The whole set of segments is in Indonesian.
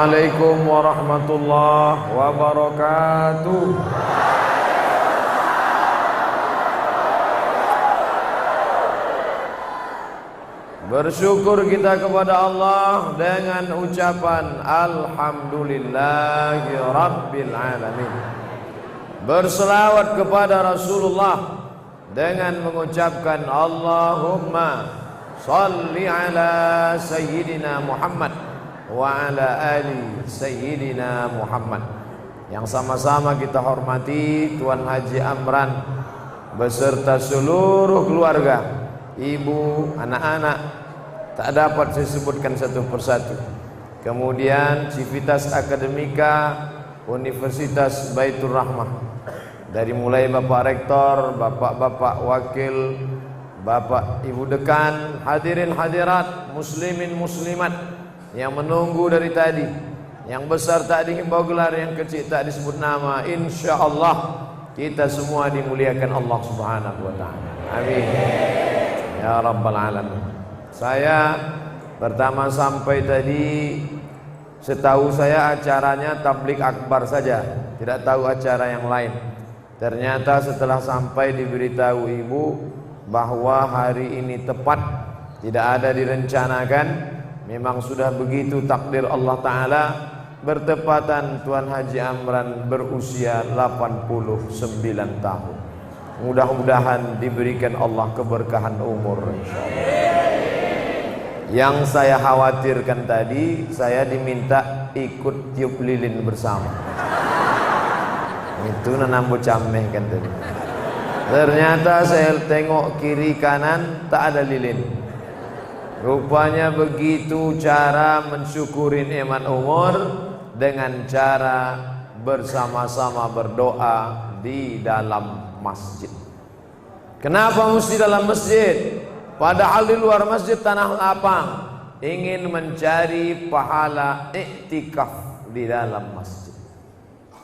Assalamualaikum warahmatullahi wabarakatuh. Bersyukur kita kepada Allah dengan ucapan Alhamdulillahi Rabbil Alamin. Berselawat kepada Rasulullah dengan mengucapkan Allahumma salli ala Sayyidina Muhammad wa ala ali Sayyidina Muhammad. Yang sama-sama kita hormati Tuan Haji Amran beserta seluruh keluarga, ibu, anak-anak, tak dapat saya sebutkan satu persatu. Kemudian Civitas Akademika Universitas Baitur Rahmah, dari mulai Bapak Rektor, Bapak-bapak Wakil, Bapak Ibu Dekan, hadirin hadirat, muslimin muslimat yang menunggu dari tadi, yang besar tak dihimbau gelar, yang kecil tak disebut nama. Insya Allah kita semua dimuliakan Allah Subhanahu wa Ta'ala. Amin ya Rabbal Alamin. Saya pertama sampai tadi, setahu saya acaranya tablik akbar saja, tidak tahu acara yang lain. Ternyata setelah sampai diberitahu ibu bahwa hari ini tepat, tidak ada direncanakan, memang sudah begitu takdir Allah Ta'ala. Bertepatan Tuan Haji Amran berusia 89 tahun. Mudah-mudahan diberikan Allah keberkahan umur, insyaallah. Yang saya khawatirkan tadi, saya diminta ikut tiup lilin bersama. Itu nanambu cameh kan tadi. Ternyata saya tengok kiri kanan tak ada lilin. Rupanya begitu cara mensyukuri nikmat umur, dengan cara bersama-sama berdoa di dalam masjid. Kenapa mesti dalam masjid? Padahal di luar masjid tanah lapang. Ingin mencari pahala iktikaf di dalam masjid.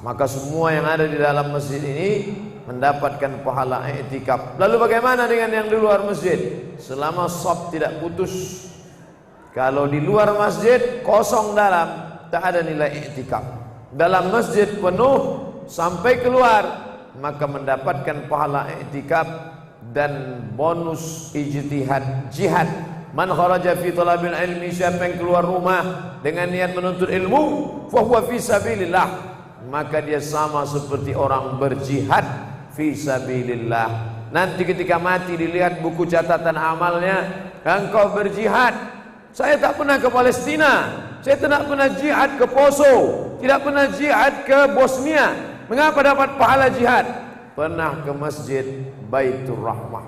Maka semua yang ada di dalam masjid ini mendapatkan pahala i'tikaf. Lalu bagaimana dengan yang di luar masjid? Selama shaf tidak putus. Kalau di luar masjid kosong dalam, tak ada nilai i'tikaf. Dalam masjid penuh sampai keluar, maka mendapatkan pahala i'tikaf dan bonus ijtihad, jihad. Man kharaja fi talabil ilmi, siapa yang keluar rumah dengan niat menuntut ilmu, fa huwa fi sabilillah, maka dia sama seperti orang berjihad fi sabilillah. Nanti ketika mati dilihat buku catatan amalnya, engkau berjihad. Saya tak pernah ke Palestina, saya tidak pernah jihad ke Poso, tidak pernah jihad ke Bosnia. Mengapa dapat pahala jihad? Pernah ke masjid Baitur Rahmah,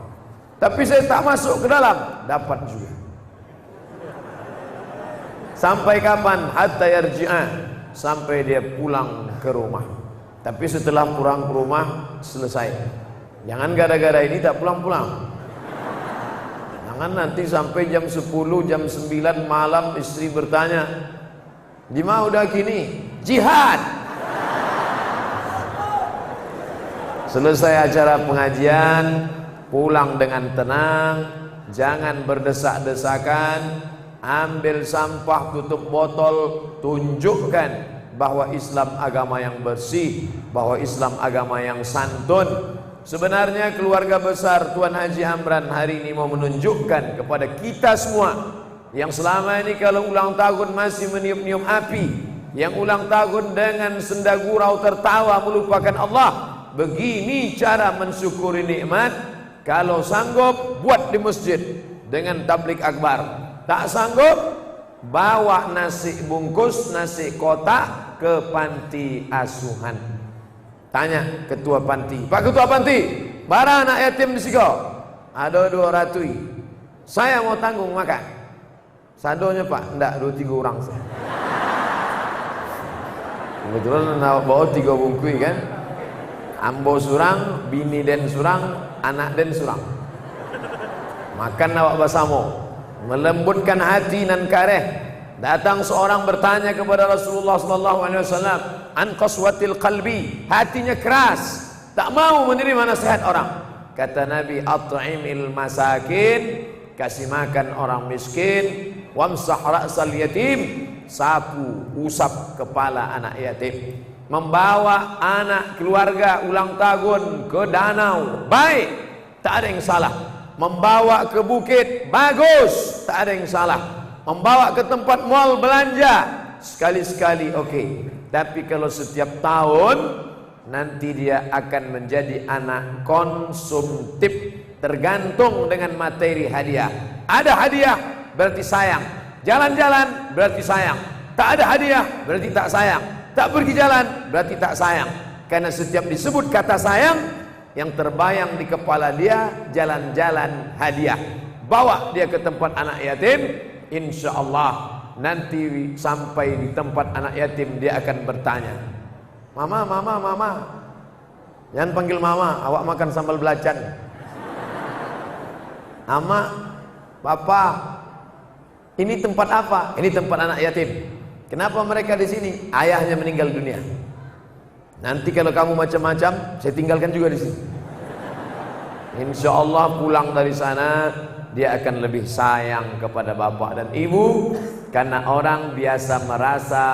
tapi saya tak masuk ke dalam, dapat juga. Sampai kapan? Hatta yarji'a, sampai dia pulang ke rumah. Tapi setelah pulang ke rumah selesai. Jangan gara-gara ini tak pulang-pulang. Jangan nanti sampai jam 10, jam 9 malam istri bertanya, "Di mana udah kini?" Jihad. Selesai acara pengajian, pulang dengan tenang, jangan berdesak-desakan, ambil sampah, tutup botol, tunjukkan bahwa Islam agama yang bersih, bahwa Islam agama yang santun. Sebenarnya keluarga besar Tuan Haji Amran hari ini mau menunjukkan kepada kita semua yang selama ini kalau ulang tahun masih meniup-niup api, yang ulang tahun dengan senda gurau tertawa melupakan Allah. Begini cara mensyukuri nikmat. Kalau sanggup buat di masjid dengan tablik akbar. Tak sanggup, bawa nasi bungkus, nasi kotak ke panti asuhan. Tanya ketua panti, "Pak ketua panti, bara anak yatim di sigo? Ada 200. Saya mau tanggung makan." "Sadonya Pak?" "Enggak, 2-3 orang." Kebetulan bawa 3 bungkus kan. Ambo surang, bini den surang, anak den surang. Makan awak basamo, melembutkan hati nan kareh. Datang seorang bertanya kepada Rasulullah SAW, an qaswatil qalbi, hatinya keras, tak mau menerima nasihat orang. Kata Nabi, at'imil masakin, kasih makan orang miskin, wamsah ra'sal yatim, sapu, usap kepala anak yatim. Membawa anak keluarga ulang tahun ke danau, baik, tak ada yang salah. Membawa ke bukit, bagus, tak ada yang salah. Membawa ke tempat mall belanja, sekali-sekali oke. Tapi kalau setiap tahun, nanti dia akan menjadi anak konsumtif, tergantung dengan materi hadiah. Ada hadiah berarti sayang, jalan-jalan berarti sayang. Tak ada hadiah berarti tak sayang, tak pergi jalan berarti tak sayang. Karena setiap disebut kata sayang, yang terbayang di kepala dia jalan-jalan hadiah. Bawa dia ke tempat anak yatim, insya Allah nanti sampai di tempat anak yatim dia akan bertanya, mama, mama, mama. Jangan panggil mama, awak makan sambal belacan. Ama, papa, ini tempat apa? Ini tempat anak yatim. Kenapa mereka di sini? Ayahnya meninggal dunia. Nanti kalau kamu macam-macam, saya tinggalkan juga di sini. Insya Allah pulang dari sana, dia akan lebih sayang kepada bapak dan ibu. Karena orang biasa merasa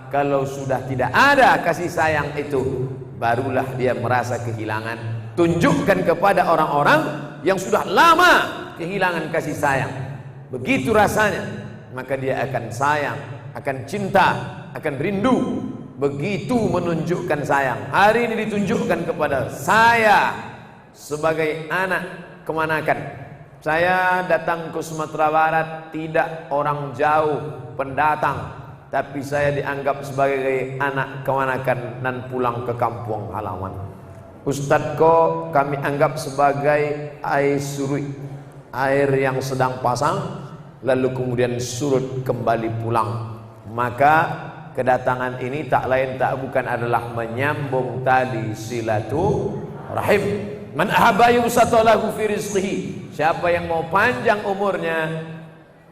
kalau sudah tidak ada kasih sayang itu, barulah dia merasa kehilangan. Tunjukkan kepada orang-orang yang sudah lama kehilangan kasih sayang, begitu rasanya, maka dia akan sayang, akan cinta, akan rindu. Begitu menunjukkan sayang. Hari ini ditunjukkan kepada saya sebagai anak kemanakan. Saya datang ke Sumatera Barat tidak orang jauh, pendatang, tapi saya dianggap sebagai anak kemanakan dan pulang ke kampung halaman. Ustadz kok kami anggap sebagai air surut, air yang sedang pasang lalu kemudian surut kembali pulang. Maka kedatangan ini tak lain tak bukan adalah menyambung tali silaturahim. Man ahabba yusatalahu fi rizqihi, siapa yang mau panjang umurnya,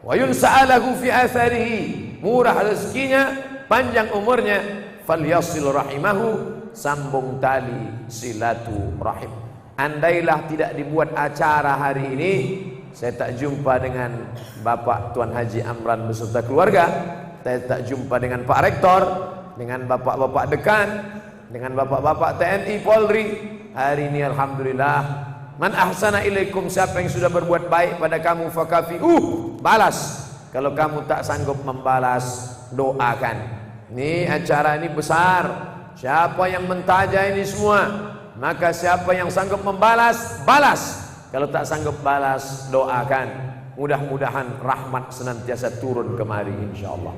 wa yunsa'alahu fi atharihi, murah rezekinya, panjang umurnya, falyasil rahimahu, sambung tali silaturahim. Andailah tidak dibuat acara hari ini, saya tak jumpa dengan Bapak Tuan Haji Amran beserta keluarga, saya tak jumpa dengan Pak Rektor, dengan bapak-bapak dekan, dengan bapak-bapak TNI Polri. Hari ini alhamdulillah, man ahsana ilaikum, siapa yang sudah berbuat baik pada kamu fakafi, balas. Kalau kamu tak sanggup membalas, doakan. Ini acara ini besar, siapa yang mentajah ini semua, maka siapa yang sanggup membalas, balas. Kalau tak sanggup balas, doakan. Mudah-mudahan rahmat senantiasa turun kemari insyaallah.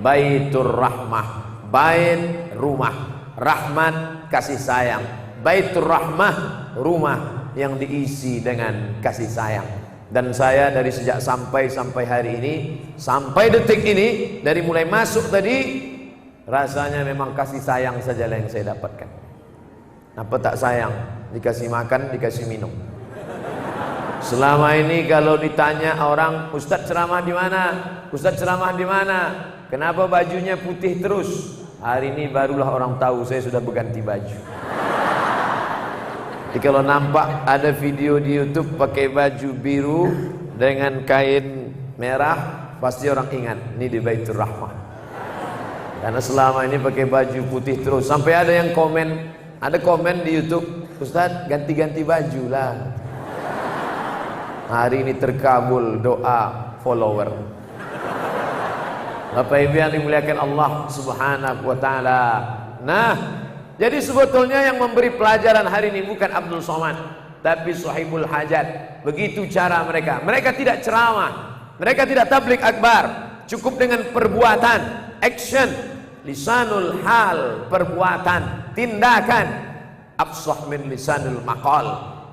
Baitur rahmah, bait rumah, rahmat kasih sayang. Baitur rahmah, rumah yang diisi dengan kasih sayang. Dan saya dari sejak sampai hari ini, sampai detik ini, dari mulai masuk tadi, rasanya memang kasih sayang saja yang saya dapatkan. Apa tak sayang? Dikasih makan, dikasih minum. Selama ini kalau ditanya orang, Ustadz ceramah di mana? Ustadz ceramah di mana? Kenapa bajunya putih terus? Hari ini barulah orang tahu saya sudah berganti baju. Jadi kalau nampak ada video di YouTube pakai baju biru dengan kain merah, pasti orang ingat ini di Baitur Rahmah. Karena selama ini pakai baju putih terus. Sampai ada yang komen, ada komen di YouTube, Ustadz ganti-ganti baju lah. Hari ini terkabul doa follower. Bapak Ibu yang dimuliakan Allah Subhanahu wa taala. Nah, jadi sebetulnya yang memberi pelajaran hari ini bukan Abdul Somad, tapi Sahibul Hajat. Begitu cara mereka. Mereka tidak ceramah, mereka tidak tablik akbar. Cukup dengan perbuatan, action, lisanul hal, perbuatan, tindakan. Afsah min lisanul maqal,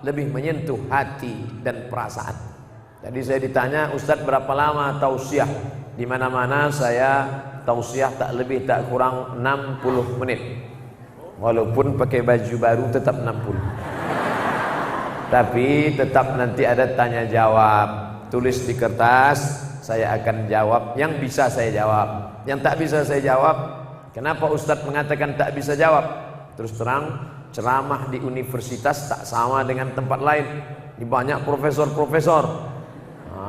lebih menyentuh hati dan perasaan. Jadi saya ditanya, Ustadz berapa lama tausiah? Di mana-mana saya tausiah tak lebih tak kurang 60 menit. Walaupun pakai baju baru tetap 60. Tapi tetap nanti ada tanya jawab. Tulis di kertas, saya akan jawab yang bisa saya jawab. Yang tak bisa saya jawab, kenapa Ustadz mengatakan tak bisa jawab? Terus terang, ceramah di universitas tak sama dengan tempat lain. Di banyak profesor-profesor.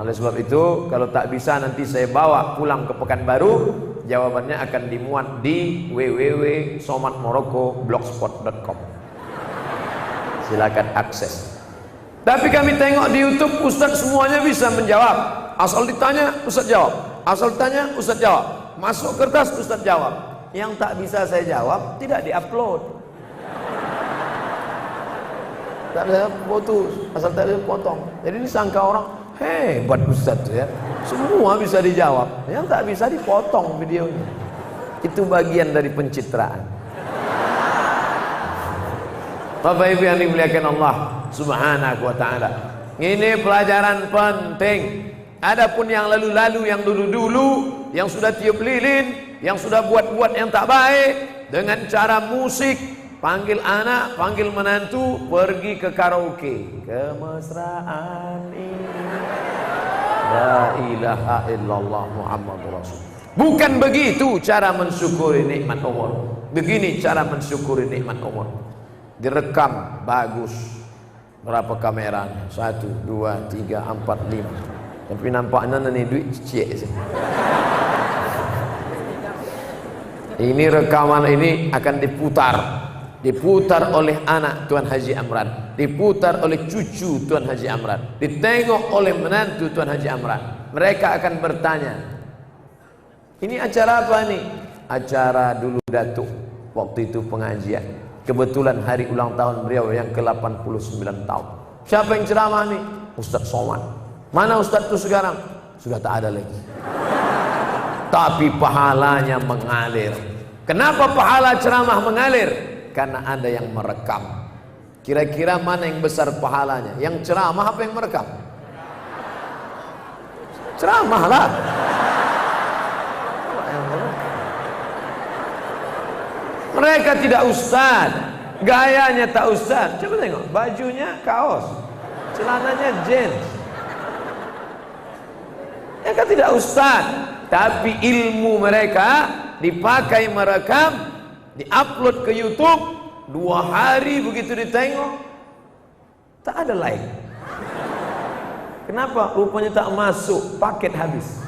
Oleh sebab itu, kalau tak bisa nanti saya bawa pulang ke Pekanbaru, jawabannya akan dimuat di www.somatmorocco.blogspot.com. Silakan akses. Tapi kami tengok di YouTube, Ustadz semuanya bisa menjawab. Asal ditanya, Ustadz jawab. Asal ditanya, Ustadz jawab. Masuk kertas, Ustadz jawab. Yang tak bisa saya jawab, tidak diupload. Tak bisa foto, asal tak bisa potong. Jadi disangka orang, hebat Ustadz ya. Semua bisa dijawab. Yang tak bisa dipotong videonya. Itu bagian dari pencitraan. Bapak Ibu yang dimuliakan Allah Subhanahu wa ta'ala, ini pelajaran penting. Adapun yang lalu-lalu, yang dulu-dulu, yang sudah tiup lilin, yang sudah buat-buat yang tak baik dengan cara musik, panggil anak, panggil menantu, pergi ke karaoke. Kemesraan ini la ilaha illallah Muhammadur Rasul. Bukan begitu cara mensyukuri nikmat umur. Begini cara mensyukuri nikmat umur. Direkam bagus. Berapa kamera? 1, 2, 3, 4, 5. Tapi nampaknya ini duit cek sih. Ini rekaman ini akan diputar oleh anak Tuan Haji Amran, diputar oleh cucu Tuan Haji Amran, ditengok oleh menantu Tuan Haji Amran. Mereka akan bertanya, ini acara apa nih? Acara dulu Datuk, waktu itu pengajian. Kebetulan hari ulang tahun beliau yang ke-89 tahun. Siapa yang ceramah nih? Ustadz Somad. Mana Ustadz itu sekarang? Sudah tak ada lagi. Tapi pahalanya mengalir. Kenapa pahala ceramah mengalir? Karena ada yang merekam. Kira-kira mana yang besar pahalanya? Yang ceramah apa yang merekam? Ceramah lah. Mereka tidak ustad, gayanya tak ustad. Coba tengok, bajunya kaos, celananya jeans. Mereka tidak ustad, tapi ilmu mereka dipakai merekam, diupload ke YouTube. 2 hari begitu ditengok, tak ada like. Kenapa? Rupanya tak masuk, paket habis.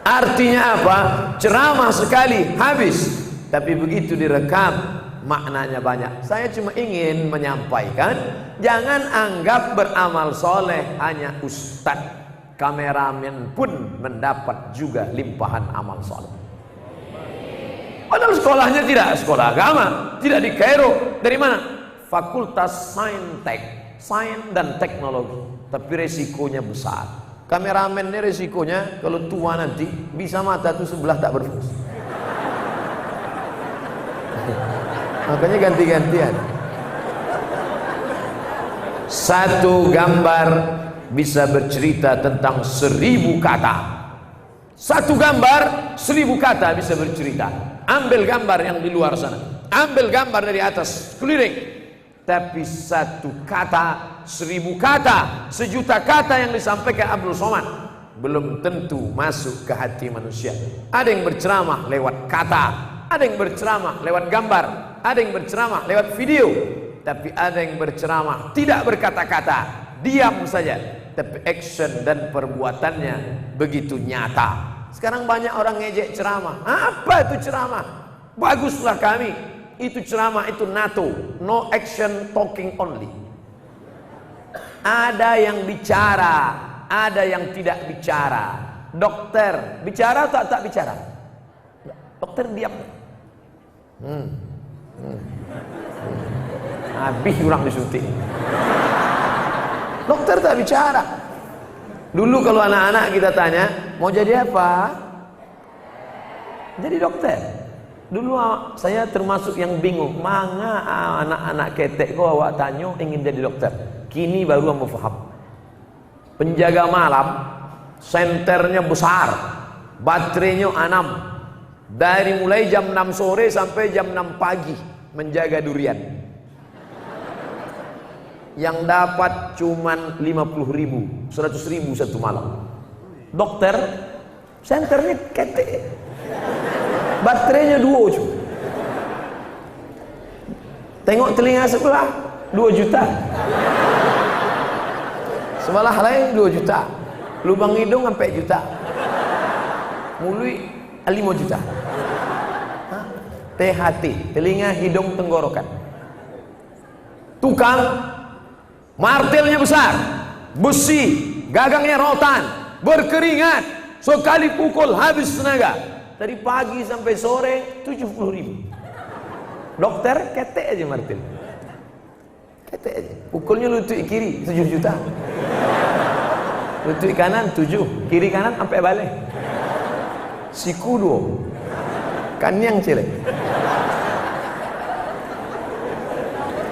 Artinya apa? Ceramah sekali habis, tapi begitu direkam maknanya banyak. Saya cuma ingin menyampaikan, jangan anggap beramal soleh hanya ustadz. Kameramen pun mendapat juga limpahan amal soleh. Padahal sekolahnya tidak sekolah agama, tidak di Kairo. Dari mana? Fakultas Sains dan Teknologi. Tapi resikonya besar. Kameramen ini resikonya kalau tua nanti bisa mata tuh sebelah tak berfungsi. Makanya ganti-gantian. Satu gambar bisa bercerita tentang 1000 kata. Satu gambar 1000 kata bisa bercerita. Ambil gambar yang di luar sana, ambil gambar dari atas keliling. Tapi satu kata, 1000 kata, 1.000.000 kata yang disampaikan Abdul Somad belum tentu masuk ke hati manusia. Ada yang berceramah lewat kata, ada yang berceramah lewat gambar, ada yang berceramah lewat video, tapi ada yang berceramah tidak berkata-kata, diam saja, tapi action dan perbuatannya begitu nyata. Sekarang banyak orang ngejek ceramah. Apa itu ceramah? Baguslah kami. Itu ceramah, itu NATO, no action talking only. Ada yang bicara, ada yang tidak bicara. Dokter bicara atau tak bicara? Dokter diam. Habis orang disuntik. Dokter tak bicara. Dulu kalau anak-anak kita tanya, mau jadi apa? Jadi dokter. Dulu saya termasuk yang bingung, mana anak-anak ketek kau awak tanya ingin jadi dokter. Kini baru aku faham. Penjaga malam, senternya besar, baterainya 6. Dari mulai jam 6 sore sampai jam 6 pagi menjaga durian. Yang dapat cuman 50.000, 100.000 satu malam. Dokter, senternya ketek. Baterainya 2 cuma. Tengok telinga sebelah 2 juta. Sebelah lain 2 juta. Lubang hidung sampai juta. Mulut 5 juta. THT, telinga, hidung, tenggorokan. Tukang, martelnya besar, besi, gagangnya rotan, berkeringat, sekali pukul habis tenaga. Dari pagi sampai sore 70.000. Dokter ketek aja martel. Ketek aja. Pukulnya lutut kiri 7 juta. Lutut kanan 7, kiri kanan sampai balik. Siku 2. Kanyang cilek.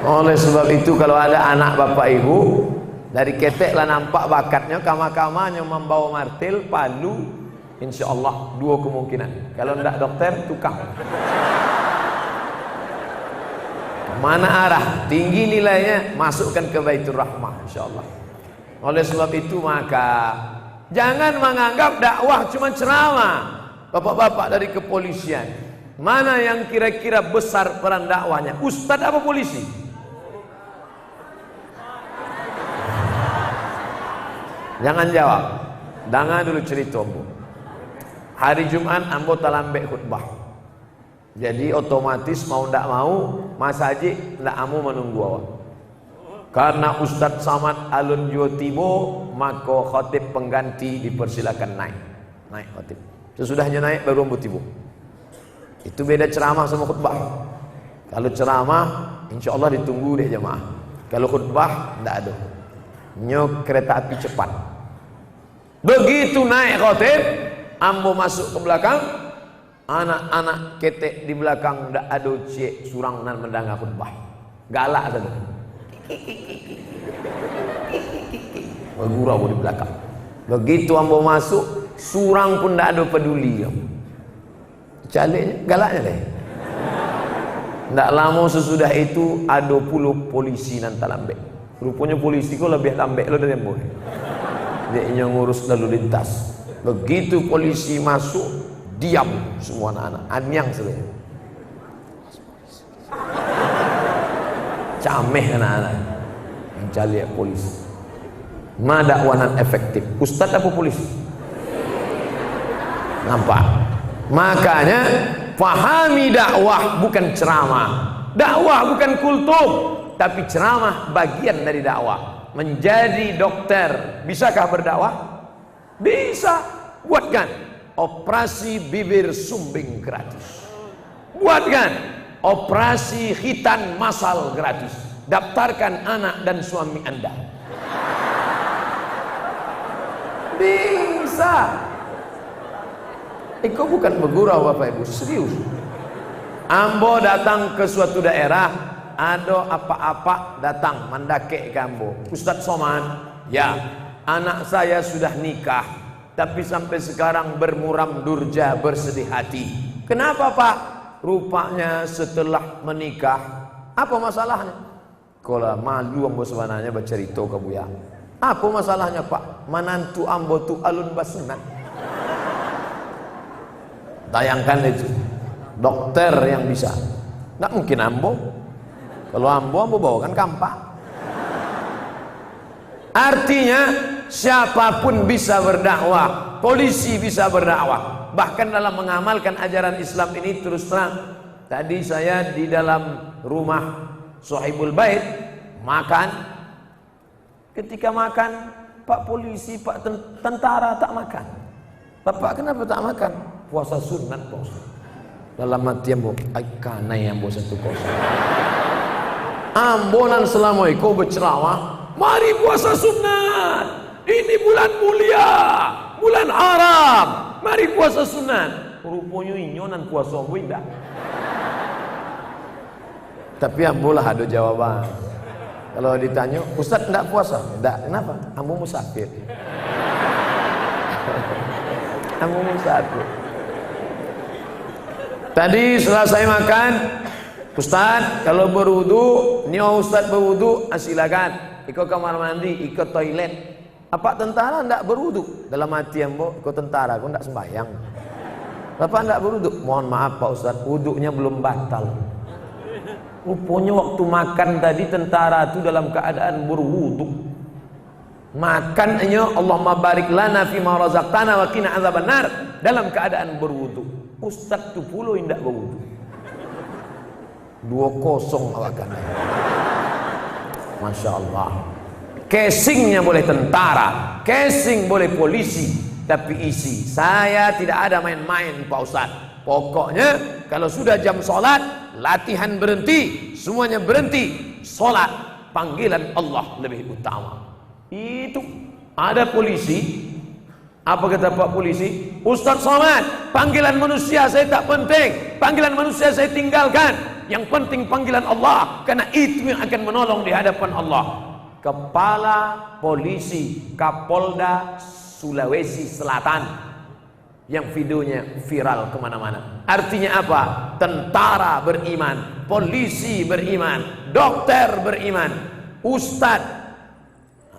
Oleh sebab itu kalau ada anak bapak ibu dari ketek lah nampak bakatnya, kama-kamanya membawa martil, palu, insya Allah 2 kemungkinan. Kalau tidak dokter, tukang. Mana arah tinggi nilainya, masukkan ke Baitur Rahmah, insya Allah. Oleh sebab itu maka jangan menganggap dakwah cuma ceramah. Bapak-bapak dari kepolisian, mana yang kira-kira besar peran dakwahnya? Ustadz apa polisi? Jangan jawab. Dengar dulu cerita ambo. Hari Jumat ambo talambek khutbah. Jadi otomatis mau ndak mau Mas Haji ndak amu menunggu awak. Karena Ustadz Samad Alun Jotibo, maka khatib pengganti dipersilakan naik. Naik khatib. Sesudahnya naik baru ambo tiba. Itu beda ceramah sama khutbah. Kalau ceramah insya Allah ditunggu deh jemaah. Kalau khutbah ndak ada. Nyok kereta api cepat. Begitu naik khatib, ambo masuk ke belakang, anak-anak ketek di belakang ndak ada cek surang nan mendengar khutbah. Galak saja. Bergurau di belakang. Begitu ambo masuk, surang pun ndak ada peduli. Caliknya, galaknya deh. Ndak lama sesudah itu ada puluh polisi nan talambek. Rupanya polisi kok lebih lambek lo dari ambo. Dia ngurus lalu lintas. Begitu polisi masuk, diam semua anak-anak. Anyang sebenarnya. Cameh anak-anak yang cari polisi. Ma dakwanan efektif. Ustadz apa polisi? Nampak? Makanya pahami dakwah bukan ceramah. Dakwah bukan kultum, tapi ceramah bagian dari dakwah. Menjadi dokter, bisakah berdakwah? Bisa. Buatkan operasi bibir sumbing gratis. Buatkan operasi khitan massal gratis. Daftarkan anak dan suami Anda. Bisa. Itu bukan bergurau Bapak Ibu, serius. Ambo datang ke suatu daerah, ada apa-apa datang mendake ke ambo. Ustadz Somad, ya, anak saya sudah nikah, tapi sampai sekarang bermuram durja, bersedih hati. Kenapa Pak? Rupanya setelah menikah, apa masalahnya? Kalau malu ambo sebenarnya bercerita ke Buya. Apa masalahnya Pak? Menantu ambo tu alun basenat. Bayangkan itu, dokter yang bisa. Nggak mungkin ambo. Kalau ambo bawakan kampak. Artinya siapapun bisa berdakwah, polisi bisa berdakwah. Bahkan dalam mengamalkan ajaran Islam ini terus terang. Tadi saya di dalam rumah Sohibul Bait makan. Ketika makan, Pak polisi, Pak tentara tak makan. Bapak kenapa tak makan? Puasa sunat bos. Dalam hati ambo, aikana yang bos satu puasa. Ambonan selama itu berceramah, mari puasa sunat. Ini bulan mulia, bulan haram. Mari puasa sunat. Rupanya inyonan puasa ambo indah. Tapi ambo lah ada jawaban. Kalau ditanya, Ustaz enggak puasa? Enggak, kenapa? Ambo musafir. Ambo musafir. Tadi setelah saya makan, Ustaz kalau berwudu, nio Ustaz berwudu, silakan. Ikut kamar mandi, ikut toilet. Apa tentara enggak berwudu? Dalam hati ambo, ikut tentara, aku enggak sembahyang. Bapak enggak berwudu? Mohon maaf Pak Ustaz, wudunya belum batal. Rupanya waktu makan tadi tentara itu dalam keadaan berwudu. Makannya Allahumma barik lana fima razaqtana wa qina adzabannar dalam keadaan berwudu. Ustaz tu pula indak berwudu. 2-0 awakannya. Masya Allah. Casingnya boleh tentara, casing boleh polisi, tapi isi saya tidak ada main-main Pak Ustaz. Pokoknya kalau sudah jam sholat, latihan berhenti, semuanya berhenti, sholat, panggilan Allah lebih utama. Itu ada polisi, apa kata Pak polisi? Ustaz Somad, panggilan manusia saya tak penting, panggilan manusia saya tinggalkan, yang penting panggilan Allah, karena itu yang akan menolong di hadapan Allah. Kepala polisi Kapolda Sulawesi Selatan yang videonya viral kemana-mana. Artinya apa? Tentara beriman, polisi beriman, dokter beriman, ustadz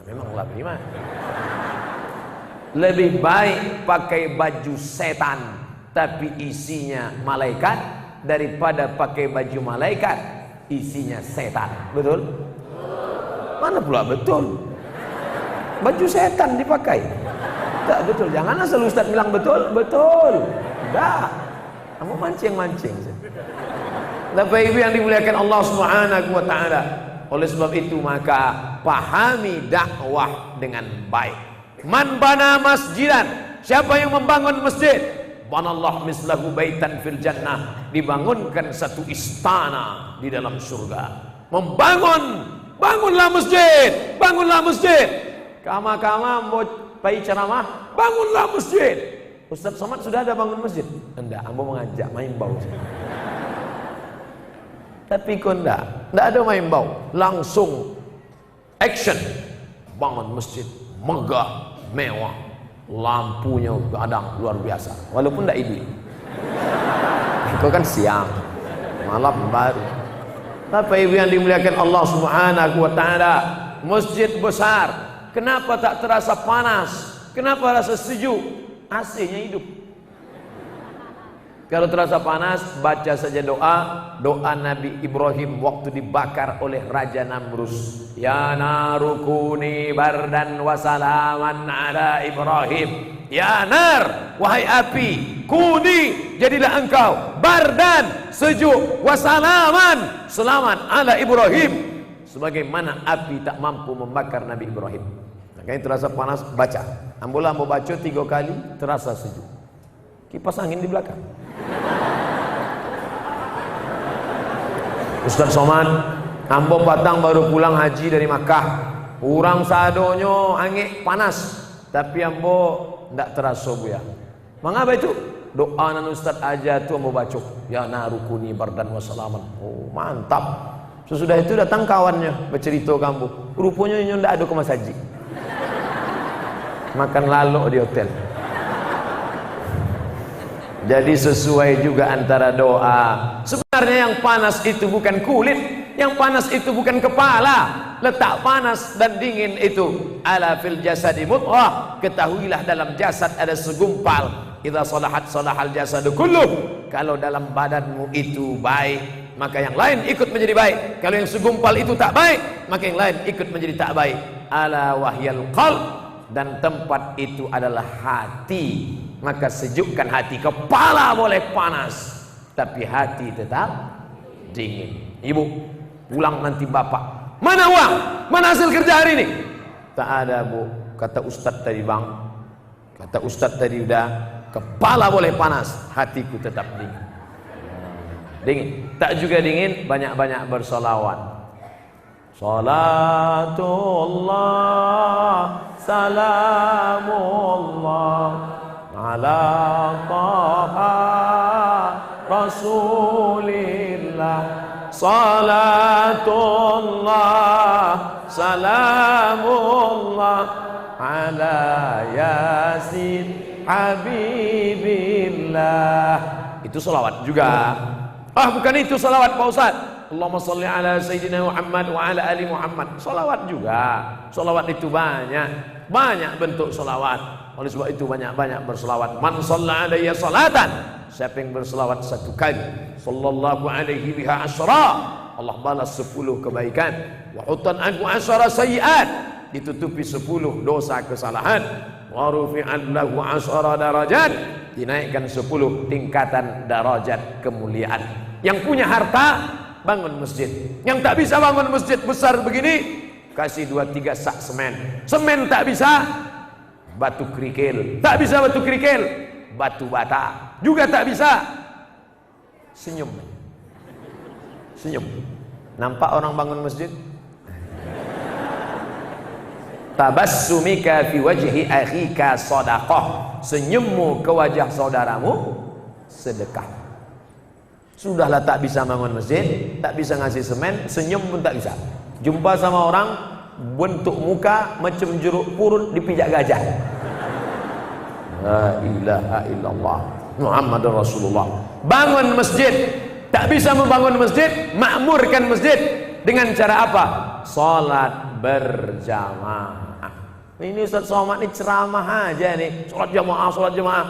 memanglah beriman. Lebih baik pakai baju setan tapi isinya malaikat daripada pakai baju malaikat isinya setan. Betul? Mana pula betul? Baju setan dipakai. Tak betul. Jangan asal ustaz bilang betul, betul. Dah. Kamu mancing-mancing. Bapak Ibu yang dimuliakan Allah Subhanahu wa taala. Oleh sebab itu maka pahami dakwah dengan baik. Man bana masjidan, siapa yang membangun masjid, banallahu mislahu baitan fil jannah, dibangunkan satu istana di dalam surga. Bangunlah masjid, bangunlah masjid. Kama-kama mau pai ceramah, bangunlah masjid. Ustaz Somad sudah ada bangun masjid? Enggak, ambo mengajak main bau. Tapi kau enggak ada main bau, langsung action, bangun masjid, megah, mewah, lampunya gadang luar biasa, walaupun enggak idul. Kau kan siang, malam baru. Bapak Ibu yang dimuliakan Allah Subhanahu wa taala, masjid besar, kenapa tak terasa panas? Kenapa rasa sejuk? AC-nya hidup. Kalau terasa panas, baca saja doa Nabi Ibrahim waktu dibakar oleh Raja Namrus. Ya narukuni bardan wa salaman ala Ibrahim. Ya nar, wahai api, kuni, jadilah engkau bardan, sejuk, wa salaman, selamat ala Ibrahim. Sebagaimana api tak mampu membakar Nabi Ibrahim. Makanya terasa panas, baca. Ambolah mau baca 3 kali, terasa sejuk. Kipas angin di belakang. Ustaz Somad, ambo patang baru pulang haji dari Makkah. Urang sadonyo angin panas, tapi ambo ndak terasa buya. Mengapa itu? Doa nan Ustaz aja tu ambo baca. Ya narukuni bardan wa salaman. Oh, mantap. Sesudah itu datang kawannya bercerita kamu. Rupanya nyo ndak ada ke Mas Haji. Makan lalok di hotel. Jadi sesuai juga antara doa. Sebenarnya yang panas itu bukan kulit, yang panas itu bukan kepala. Letak panas dan dingin itu ala fil jasadi mudghah. Ketahuilah dalam jasad ada segumpal. Idza salahat salahal jasadu kulluh. Kalau dalam badanmu itu baik, maka yang lain ikut menjadi baik. Kalau yang segumpal itu tak baik, maka yang lain ikut menjadi tak baik. Ala wahyal qalb. Dan tempat itu adalah hati. Maka sejukkan hati. Kepala boleh panas, tapi hati tetap dingin. Ibu, pulang nanti bapak, mana uang? Mana hasil kerja hari ini? Tak ada bu. Kata Ustadz tadi bang, kata Ustadz tadi udah. Kepala boleh panas, hatiku tetap dingin. Dingin. Tak juga dingin, banyak-banyak bersolawat. Salatullah salamullah ala taha rasulillah. Salatullah salamullah ala yasin habibillah. Itu salawat juga. Ah, bukan itu salawat Pak Ustaz. Allahumma salli ala Sayyidina Muhammad wa ala ali Muhammad. Salawat juga. Salawat itu banyak bentuk salawat. Oleh sebab itu banyak-banyak bersalawat. Man shalla alayya salatan, siapa yang bersalawat 1 kali, sallallahu alaihi biha asyra, Allah balas 10 kebaikan. Wa hutan anhu asyara sayyiat, ditutupi 10 dosa kesalahan. Wa rufi'at lahu 10 darajat, dinaikkan 10 tingkatan derajat kemuliaan. Yang punya harta bangun masjid. Yang tak bisa bangun masjid besar begini, kasih 2-3 sak semen. Semen tak bisa, batu kerikil. Tak bisa batu kerikil, batu bata. Juga tak bisa, senyum. Senyum. Nampak orang bangun masjid? Tabassumika fi wajhi akhika shadaqah. Senyummu ke wajah saudaramu sedekah. Sudahlah tak bisa bangun masjid, tak bisa ngasih semen, senyum pun tak bisa. Jumpa sama orang, bentuk muka macam jeruk purut dipijak gajah. La ilaha illallah Muhammadur Rasulullah. Bangun masjid, tak bisa membangun masjid, makmurkan masjid dengan cara apa? Salat berjamaah. Ini Ustaz Somad ini ceramah aja nih, salat jamaah, salat jamaah.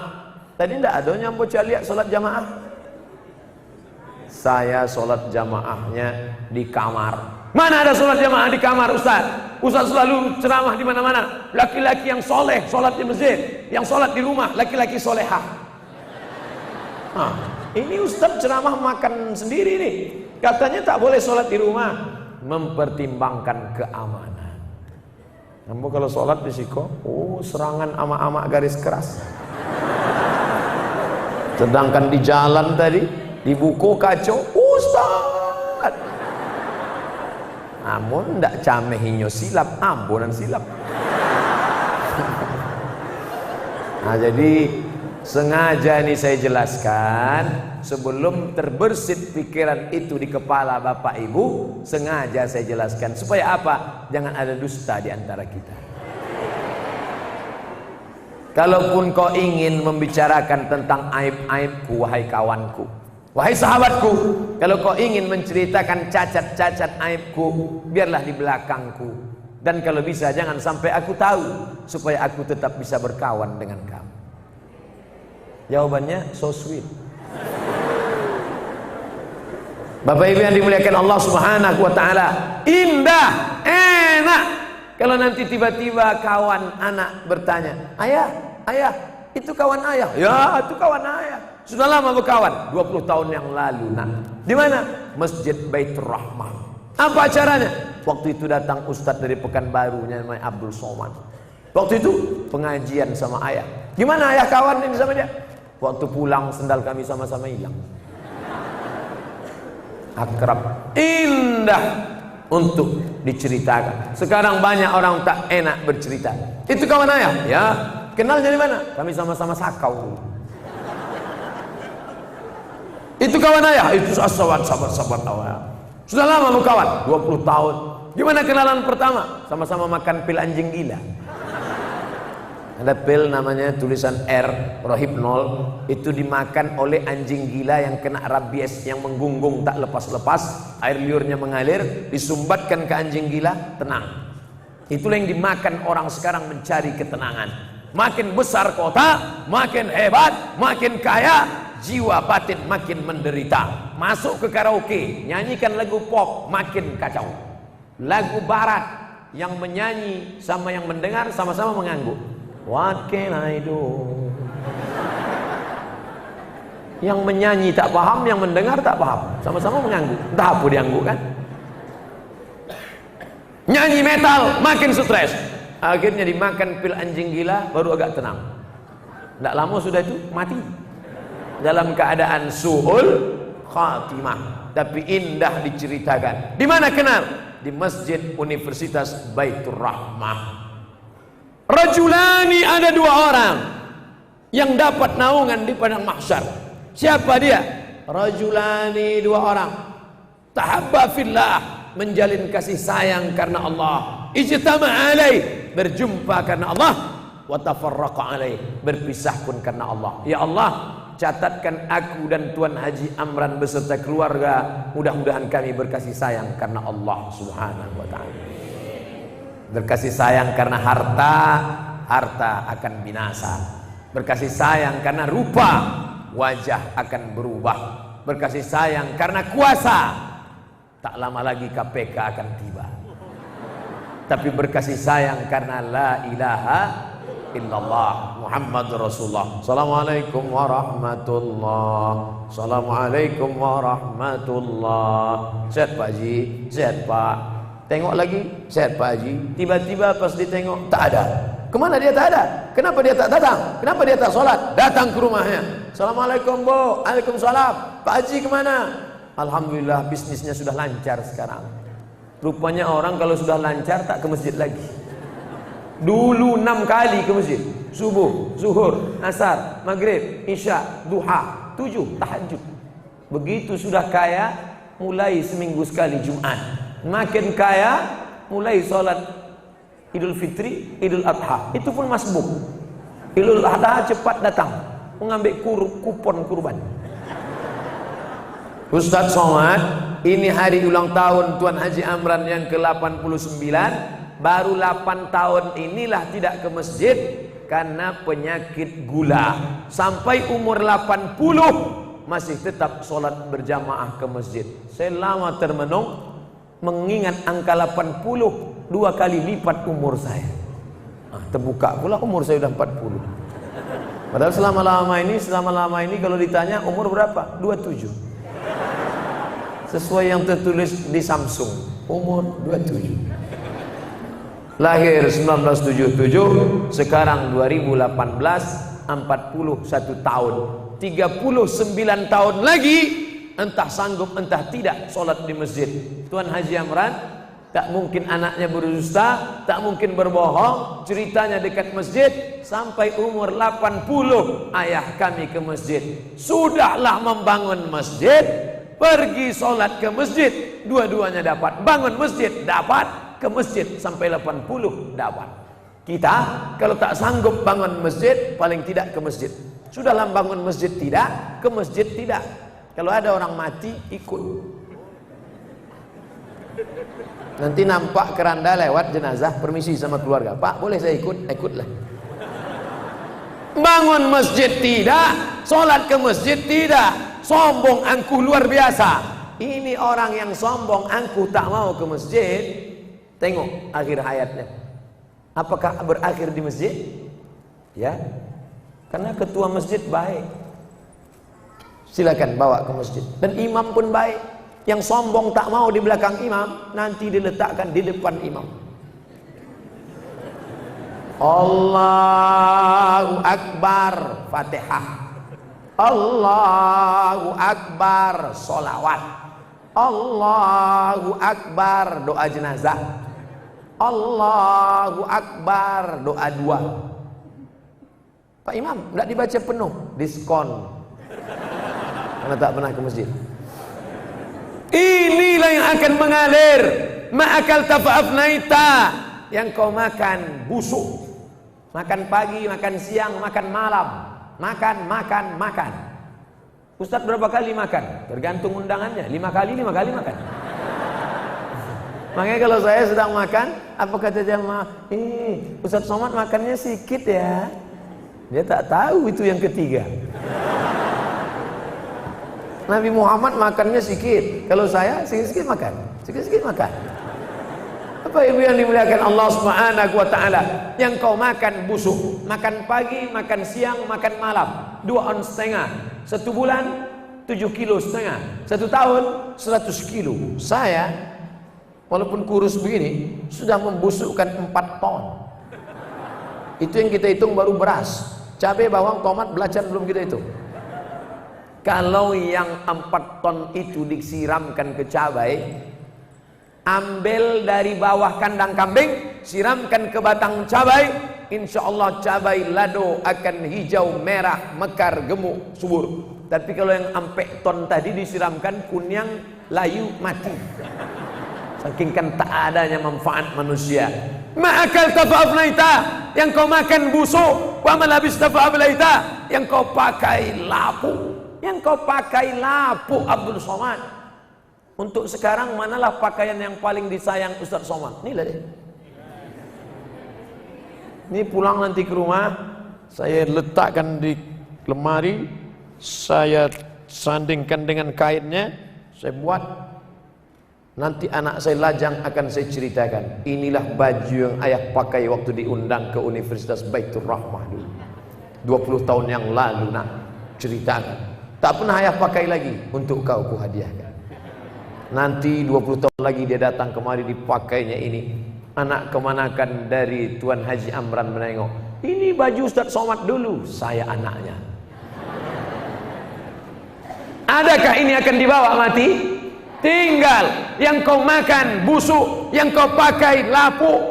Tadi tidak ada yang bocah lihat salat jamaah. Saya salat jamaahnya di kamar. Mana ada salat jamaah di kamar Ustaz? Ustaz selalu ceramah di mana-mana. Laki-laki yang soleh salat di masjid, yang salat di rumah laki-laki solehah. Ini Ustaz ceramah makan sendiri nih. Katanya tak boleh salat di rumah, mempertimbangkan keamanan. Kamu kalau sholat di siko, serangan ama-ama garis keras. Sedangkan di jalan tadi, di buku kacau, Ustaz. Namun ndak camehinyo silap, ambunan silap. Nah, jadi sengaja ini saya jelaskan sebelum terbersit pikiran itu di kepala Bapak Ibu, sengaja saya jelaskan supaya apa? Jangan ada dusta di antara kita. Kalaupun kau ingin membicarakan tentang aib-aibku, wahai kawanku, wahai sahabatku, kalau kau ingin menceritakan cacat-cacat aibku, biarlah di belakangku. Dan kalau bisa jangan sampai aku tahu, supaya aku tetap bisa berkawan dengan kamu. Jawabannya so sweet. Bapak Ibu yang dimuliakan Allah Subhanahu wa taala, indah, enak kalau nanti tiba-tiba kawan anak bertanya, "Ayah, ayah, itu kawan ayah?" "Ya, itu kawan ayah. Sudah lama berkawan, 20 tahun yang lalu, Nak." "Di mana?" "Masjid Baitur Rahmah." "Apa acaranya?" "Waktu itu datang ustadz dari Pekanbaru namanya Abdul Somad. Waktu itu pengajian sama ayah." "Gimana ayah kawan ini sama dia?" "Waktu pulang sendal kami sama-sama hilang." Akrab, indah untuk diceritakan. Sekarang banyak orang tak enak bercerita. "Itu kawan ayah?" "Ya." "Kenal dari mana?" "Kami sama-sama sakau." "Itu kawan ayah?" "Itu sahabat awal." "Sudah lama berkawan?" 20 tahun. "Gimana kenalan pertama?" "Sama-sama makan pil anjing gila." Ada pil namanya tulisan R Rohypnol, itu dimakan oleh anjing gila yang kena rabies, yang menggunggung tak lepas-lepas, air liurnya mengalir, disumbatkan ke anjing gila, tenang. Itulah yang dimakan orang sekarang mencari ketenangan. Makin besar kota, makin hebat, makin kaya, jiwa batin makin menderita. Masuk ke karaoke, nyanyikan lagu pop, makin kacau. Lagu barat, yang menyanyi sama yang mendengar sama-sama mengangguk. What can I do? Yang menyanyi tak paham, yang mendengar tak paham, sama-sama mengangguk. Entah apa diangguk kan? Nyanyi metal makin stres. Akhirnya dimakan pil anjing gila, baru agak tenang. Tidak lama sudah itu mati dalam keadaan su'ul khatimah. Tapi indah diceritakan. Di mana kenal? Di Masjid Universitas Baitur Rahmah. Rajulani, ada 2 orang yang dapat naungan di padang mahsyar. Siapa dia? Rajulani, 2 orang. Tahabba fillah, menjalin kasih sayang karena Allah. Ijtama alaih, berjumpa karena Allah. Wa tafarraqa alaih, berpisah pun karena Allah. Ya Allah, catatkan aku dan Tuan Haji Amran beserta keluarga, mudah-mudahan kami berkasih sayang karena Allah Subhanahu wa ta'ala. Berkasih sayang karena harta, harta akan binasa. Berkasih sayang karena rupa, wajah akan berubah. Berkasih sayang karena kuasa, tak lama lagi KPK akan tiba. tapi berkasih sayang karena la ilaha illallah Muhammad Rasulullah. Assalamualaikum warahmatullah. Assalamualaikum warahmatullah. Sehat Pak Haji? Sehat Pak. Tengok lagi, sehat Pak Haji. Tiba-tiba pas ditengok tak ada. Kemana dia tak ada? Kenapa dia tak datang? Kenapa dia tak sholat? Datang ke rumahnya. Assalamualaikum Bu. Waalaikumsalam. Pak Haji kemana? Alhamdulillah bisnisnya sudah lancar sekarang. Rupanya orang kalau sudah lancar tak ke masjid lagi. Dulu 6 kali ke masjid. Subuh, zuhur, asar, maghrib, isya, duha, 7 tahajud. Begitu sudah kaya, mulai seminggu sekali Jumat. Makin kaya, mulai sholat Idul Fitri, Idul Adha. Itu pun masbuk. Idul Adha cepat datang, mengambil kupon kurban. Ustadz Somad, ini hari ulang tahun Tuan Haji Amran yang ke-89. Baru 8 tahun inilah tidak ke masjid karena penyakit gula. Sampai umur 80 masih tetap sholat berjamaah ke masjid. Saya lama termenung mengingat angka 80 2 kali lipat umur saya. Terbuka pula umur saya sudah 40. Padahal selama-lama ini kalau ditanya umur berapa? 27. Sesuai yang tertulis di Samsung, umur 27. Lahir 1977, sekarang 2018, 41 tahun. 39 tahun lagi entah sanggup entah tidak sholat di masjid. Tuan Haji Amran tak mungkin anaknya berdusta, tak mungkin berbohong. Ceritanya dekat masjid, sampai umur 80 ayah kami ke masjid. Sudahlah membangun masjid, pergi sholat ke masjid, dua-duanya dapat. Bangun masjid dapat, ke masjid sampai 80 dapat. Kita kalau tak sanggup bangun masjid, paling tidak ke masjid. Sudahlah bangun masjid tidak, ke masjid tidak. Kalau ada orang mati, ikut. Nanti nampak keranda lewat jenazah, permisi sama keluarga, Pak boleh saya ikut? Ikutlah. Bangun masjid tidak, sholat ke masjid tidak. Sombong angkuh luar biasa. Ini orang yang sombong angkuh tak mau ke masjid. Tengok akhir hayatnya. Apakah berakhir di masjid? Ya. Karena ketua masjid baik. Silakan bawa ke masjid. Dan imam pun baik. Yang sombong tak mau di belakang imam, nanti diletakkan di depan imam. Allahu Akbar, Fatihah. Allahu Akbar, solawat. Allahu Akbar, doa jenazah. Allahu Akbar, doa 2. Pak Imam, enggak dibaca penuh, diskon. Karena tak pernah ke masjid. Inilah yang akan mengalir. Ma'akal tafa'afnaita, yang kau makan busuk. Makan pagi, makan siang, makan malam. Makan. Ustadz berapa kali makan? Tergantung undangannya. 5 kali makan. Makanya kalau saya sedang makan, apa kata jamaah? Ustadz Somad makannya sedikit ya. Dia tak tahu itu yang ketiga. Nabi Muhammad makannya sedikit. Kalau saya sedikit-sedikit makan. Sedikit-sedikit makan. Apa ibu yang dimuliakan Allah Subhanahu wa ta'ala? Yang kau makan busuk. Makan pagi, makan siang, makan malam. 2 ons setengah. 1 bulan 7,5 kilo. 1 tahun 100 kilo. Saya walaupun kurus begini sudah membusukkan 4 ton. Itu yang kita hitung baru beras. Cabai, bawang, tomat, belacan belum kita hitung. Kalau yang 4 ton itu disiramkan ke cabai, ambil dari bawah kandang kambing, siramkan ke batang cabai, insya Allah cabai lado akan hijau, merah, mekar, gemuk, subur. Tapi kalau yang 4 ton tadi disiramkan kunyang, layu, mati. Saking kan tak adanya manfaat manusia. Ma'akal tafa'afnaita, yang kau makan busuk. Wa malabis tafa'afnaita, yang kau pakai lapu. Yang kau pakai lapu Abdul Somad. Untuk sekarang manalah pakaian yang paling disayang Ustadz Somad? Inilah deh. Ini pulang nanti ke rumah, saya letakkan di lemari, saya sandingkan dengan kainnya, saya buat Nanti anak saya lajang akan saya ceritakan. Inilah baju yang ayah pakai waktu diundang ke Universitas Baitur Rahmah dulu 20 tahun yang lalu. Nak ceritakan, tak pernah ayah pakai lagi. Untuk kau ku hadiahkan. Nanti 20 tahun lagi dia datang kemari dipakainya ini. Anak kemanakan dari Tuan Haji Amran menengok, ini baju Ustaz Somad dulu. Saya anaknya. Adakah ini akan dibawa mati? Tinggal. Yang kau makan busuk, yang kau pakai lapuk,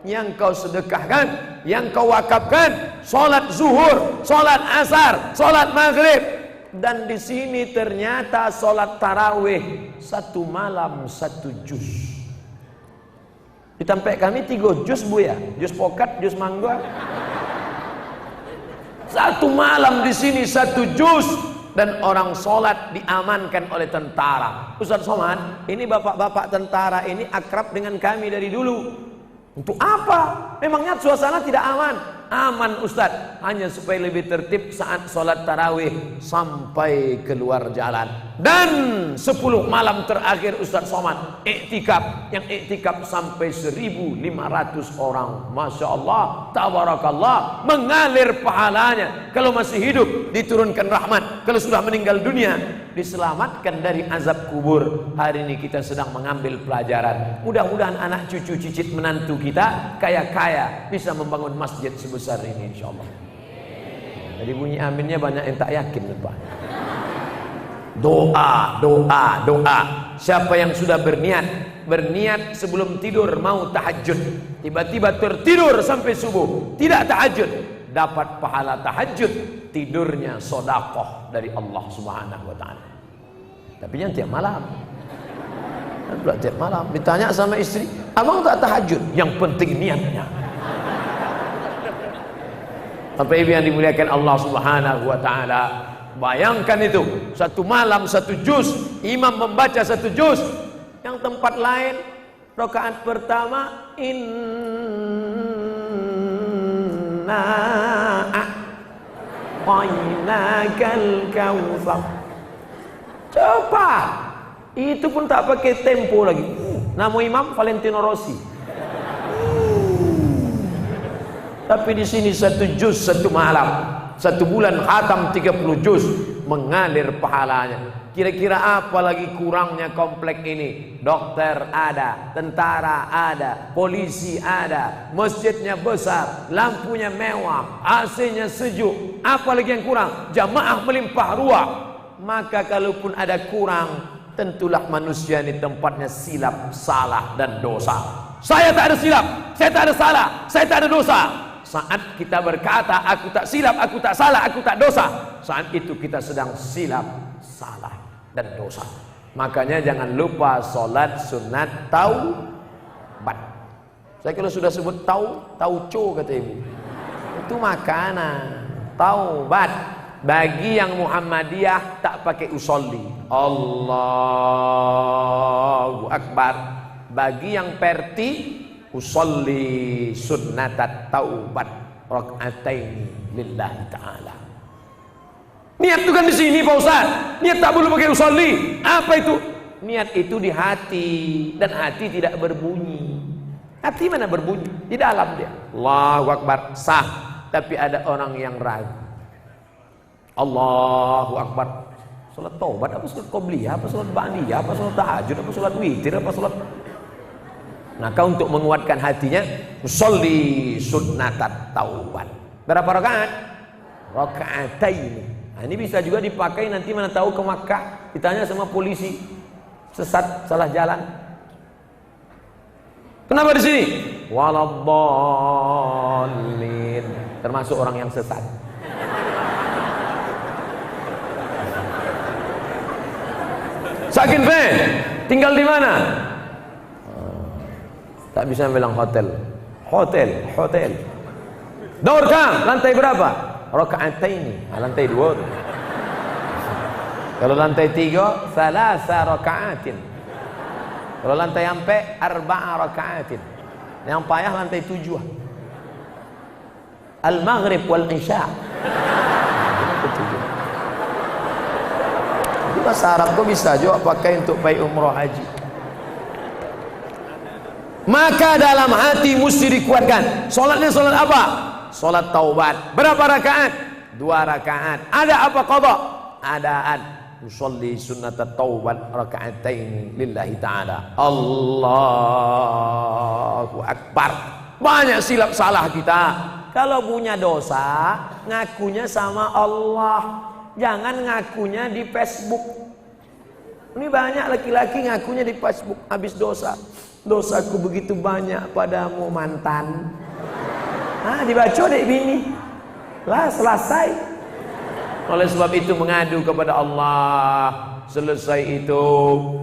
yang kau sedekahkan, yang kau wakafkan, sholat zuhur, sholat asar, sholat maghrib. Dan di sini ternyata sholat tarawih 1 malam 1 juz. Di tempat kami 3 juz bu ya, juz pokat, juz mangga. 1 malam di sini 1 juz. Dan orang sholat diamankan oleh tentara. Ustaz Somad, ini bapak-bapak tentara ini akrab dengan kami dari dulu. Untuk apa? Memangnya suasana tidak aman? Aman Ustaz, hanya supaya lebih tertib saat sholat tarawih sampai keluar jalan. Dan 10 malam terakhir Ustaz Somad iktikaf, yang iktikaf sampai 1.500 orang. Masya Allah, tabarakallah, mengalir pahalanya. Kalau masih hidup diturunkan rahmat, kalau sudah meninggal dunia diselamatkan dari azab kubur. Hari ini kita sedang mengambil pelajaran. Mudah-mudahan anak cucu cicit menantu kita kaya-kaya bisa membangun masjid sebesar ini insyaallah. Jadi bunyi aminnya banyak yang tak yakin Pak. Doa, doa, doa. Siapa yang sudah berniat sebelum tidur mau tahajud, tiba-tiba tertidur sampai subuh, tidak tahajud, dapat pahala tahajud, tidurnya sedekah dari Allah Subhanahu wa taala. Tapi yang tiap malam. Tiap malam ditanya sama istri, "Abang tak tahajud?" Yang penting niatnya. Bapak Ibu yang dimuliakan Allah Subhanahu wa taala, bayangkan itu, 1 malam 1 juz, imam membaca 1 juz. Yang tempat lain rakaat pertama inna a'tainakal kautsar. Cepat. Itu pun tak pakai tempo lagi. Nama imam Valentino Rossi. Tapi di sini 1 juz 1 malam, 1 bulan khatam 30 juz, mengalir pahalanya. Kira-kira apa lagi kurangnya komplek ini? Dokter ada, tentara ada, polisi ada, masjidnya besar, lampunya mewah, AC-nya sejuk. Apa lagi yang kurang? Jamaah melimpah ruah. Maka kalaupun ada kurang, tentulah manusia ini tempatnya silap, salah dan dosa. Saya tak ada silap, saya tak ada salah, saya tak ada dosa. Saat kita berkata aku tak silap, aku tak salah, aku tak dosa, saat itu kita sedang silap, salah dan dosa. Makanya jangan lupa sholat sunat taubat. Saya kalau sudah sebut tauco kata ibu, itu makanan. Taubat bagi yang Muhammadiyah tak pakai usolli, Allahu Akbar. Bagi yang Perti usolli sunnatat taubat raka'ataini lillahi ta'ala. Niat itu kan di sini Pak Ustaz. Niat tak perlu pakai usolli. Apa itu? Niat itu di hati, dan hati tidak berbunyi. Hati mana berbunyi? Di dalam dia. Allahu Akbar, sah. Tapi ada orang yang ragu. Allahu Akbar. Salat taubat apa salat qobliyah, apa salat ba'diyah, apa salat tahajud, apa salat witir, apa salat. Maka untuk menguatkan hatinya, sholli sunnatat taubat. Berapa rakaat? Raka'ataini. Nah, ini bisa juga dipakai nanti mana tahu ke Makkah, ditanya sama polisi, sesat, salah jalan. Kenapa di sini? Waladhdallin. Termasuk orang yang sesat. Sakin Fe, tinggal di mana? Tak bisa bilang hotel. Hotel. Daur Kang, lantai berapa? Raka'ataini. Lantai 2. Kalau lantai 3, salasa raka'atin. Kalau lantai ampe, 4 raka'atin. Yang payah lantai 7. Al-Maghrib wal Isya. Bahasa Arab kok bisa juga pakai untuk baik umrah haji. Maka dalam hati mesti dikuatkan. Solatnya solat apa? Solat taubat. Berapa rakaat? 2 rakaat. Ada apa qadha? Adaan. Usolli sunnat taubat raka'ataini lillahi ta'ala. Allahu Akbar. Banyak silap salah kita. Kalau punya dosa, ngakunya sama Allah. Jangan ngakunya di Facebook. Ini banyak laki-laki ngakunya di Facebook. Habis dosa, dosaku begitu banyak padamu mantan. Dibaca dek bini. Lah selesai. Oleh sebab itu mengadu kepada Allah. Selesai itu,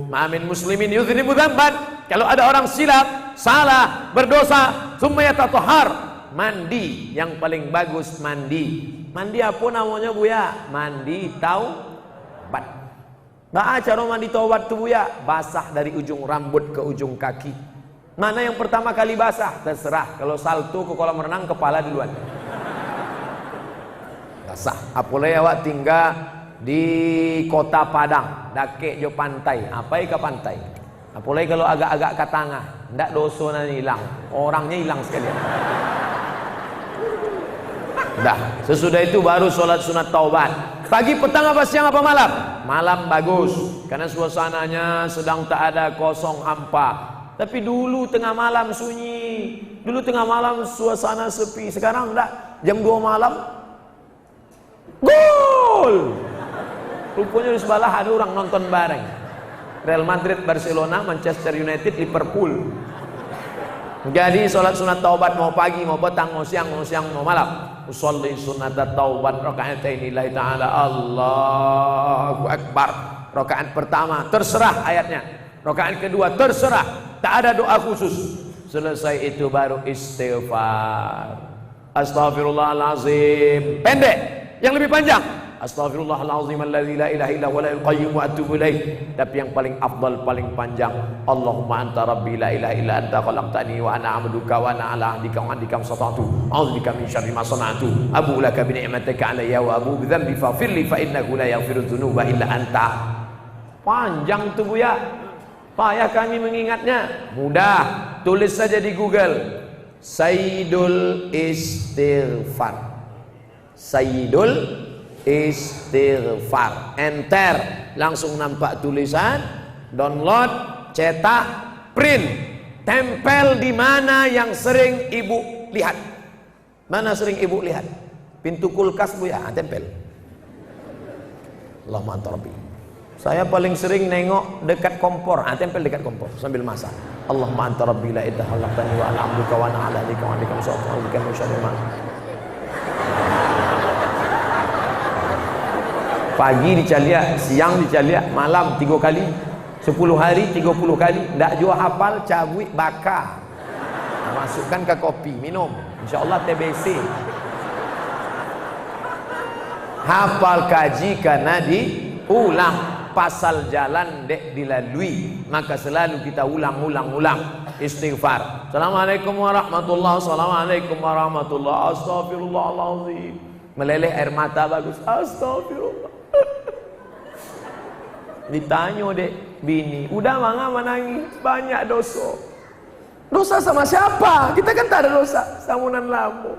ma'amin muslimin yudhnibu dzamban. Kalau ada orang silap, salah, berdosa, tsumma yatatahhar, mandi. Yang paling bagus mandi. Mandi apa namanya Buya? Mandi taubat. Cara mandi taubat tuh Buya? Basah dari ujung rambut ke ujung kaki. Mana yang pertama kali basah? Terserah. Kalau salto ke kolam renang, kepala duluan. Basah. Apalagi awak tinggal di kota Padang, dake jo pantai, apa ke pantai. Apalagi kalau agak-agak ke tengah, ndak dosa nanti hilang, orangnya hilang sekalian. Dah, sesudah itu baru sholat sunat taubat. Pagi, petang, apa siang, apa malam? Malam bagus, karena suasananya sedang tak ada, kosong, hampa. Tapi dulu tengah malam sunyi, dulu tengah malam suasana sepi. Sekarang enggak, jam 2 malam gol. Rupanya di sebelah ada orang nonton bareng. Real Madrid, Barcelona, Manchester United, Liverpool. Jadi sholat sunat taubat mau pagi, mau petang, mau siang, mau malam. Usolli sunat taubat raka'ataini lillahi ta'ala. Allahu Akbar. Rakaat pertama terserah ayatnya. Rakaat kedua terserah, tak ada doa khusus. Selesai itu baru istighfar. Astaghfirullahalazim. Pendek. Yang lebih panjang, astaghfirullahalazim alladzi la ilaha illa huwal qayyum wa atubu ilaih. Tapi yang paling afdal, paling panjang, Allahumma anta rabbi la ilaha illa anta khalaqtani wa ana 'abduka wa ana 'ala 'ahdika wa 'adika masata'tu. A'udzubika min syarri ma sana'tu. Abu laka bi ni'matika 'alayya wa abu bi dhanbi faghfirli fa innahu la yaghfiru dzunuba illa anta. Panjang tuh Buya. Payah kami mengingatnya. Mudah, tulis saja di Google. Sayyidul Istighfar. Sayyidul Istighfar. Enter, langsung nampak tulisan. Download, cetak, print, tempel di mana yang sering ibu lihat. Mana sering ibu lihat? Pintu kulkas Buya, tempel. Allahumma anta rabbi. Saya paling sering nengok dekat kompor, tempel dekat kompor sambil masak. Allahumma anta rabbi la ilaha illa anta wa ana 'abduka wa ana 'ala ahdika wa 'adika masata'tu bika min syarri ma. Pagi dicalia, siang dicalia, malam 3 kali, 10 hari 30 kali. Ndak jua hafal, cabui, bakar. Masukkan ke kopi, minum. InsyaAllah TBC. Hafal, kaji karena diulang. Pasal jalan dek dilalui, maka selalu kita ulang istighfar. Assalamualaikum warahmatullahi wabarakatuh. Assalamualaikum warahmatullahi wabarakatuh. Astagfirullahaladzim. Meleleh air mata bagus. Astagfirullah. Ditanya dek bini, udah mangga menangis, banyak dosa. Dosa sama siapa? Kita kan tak ada dosa. Samunan lamu.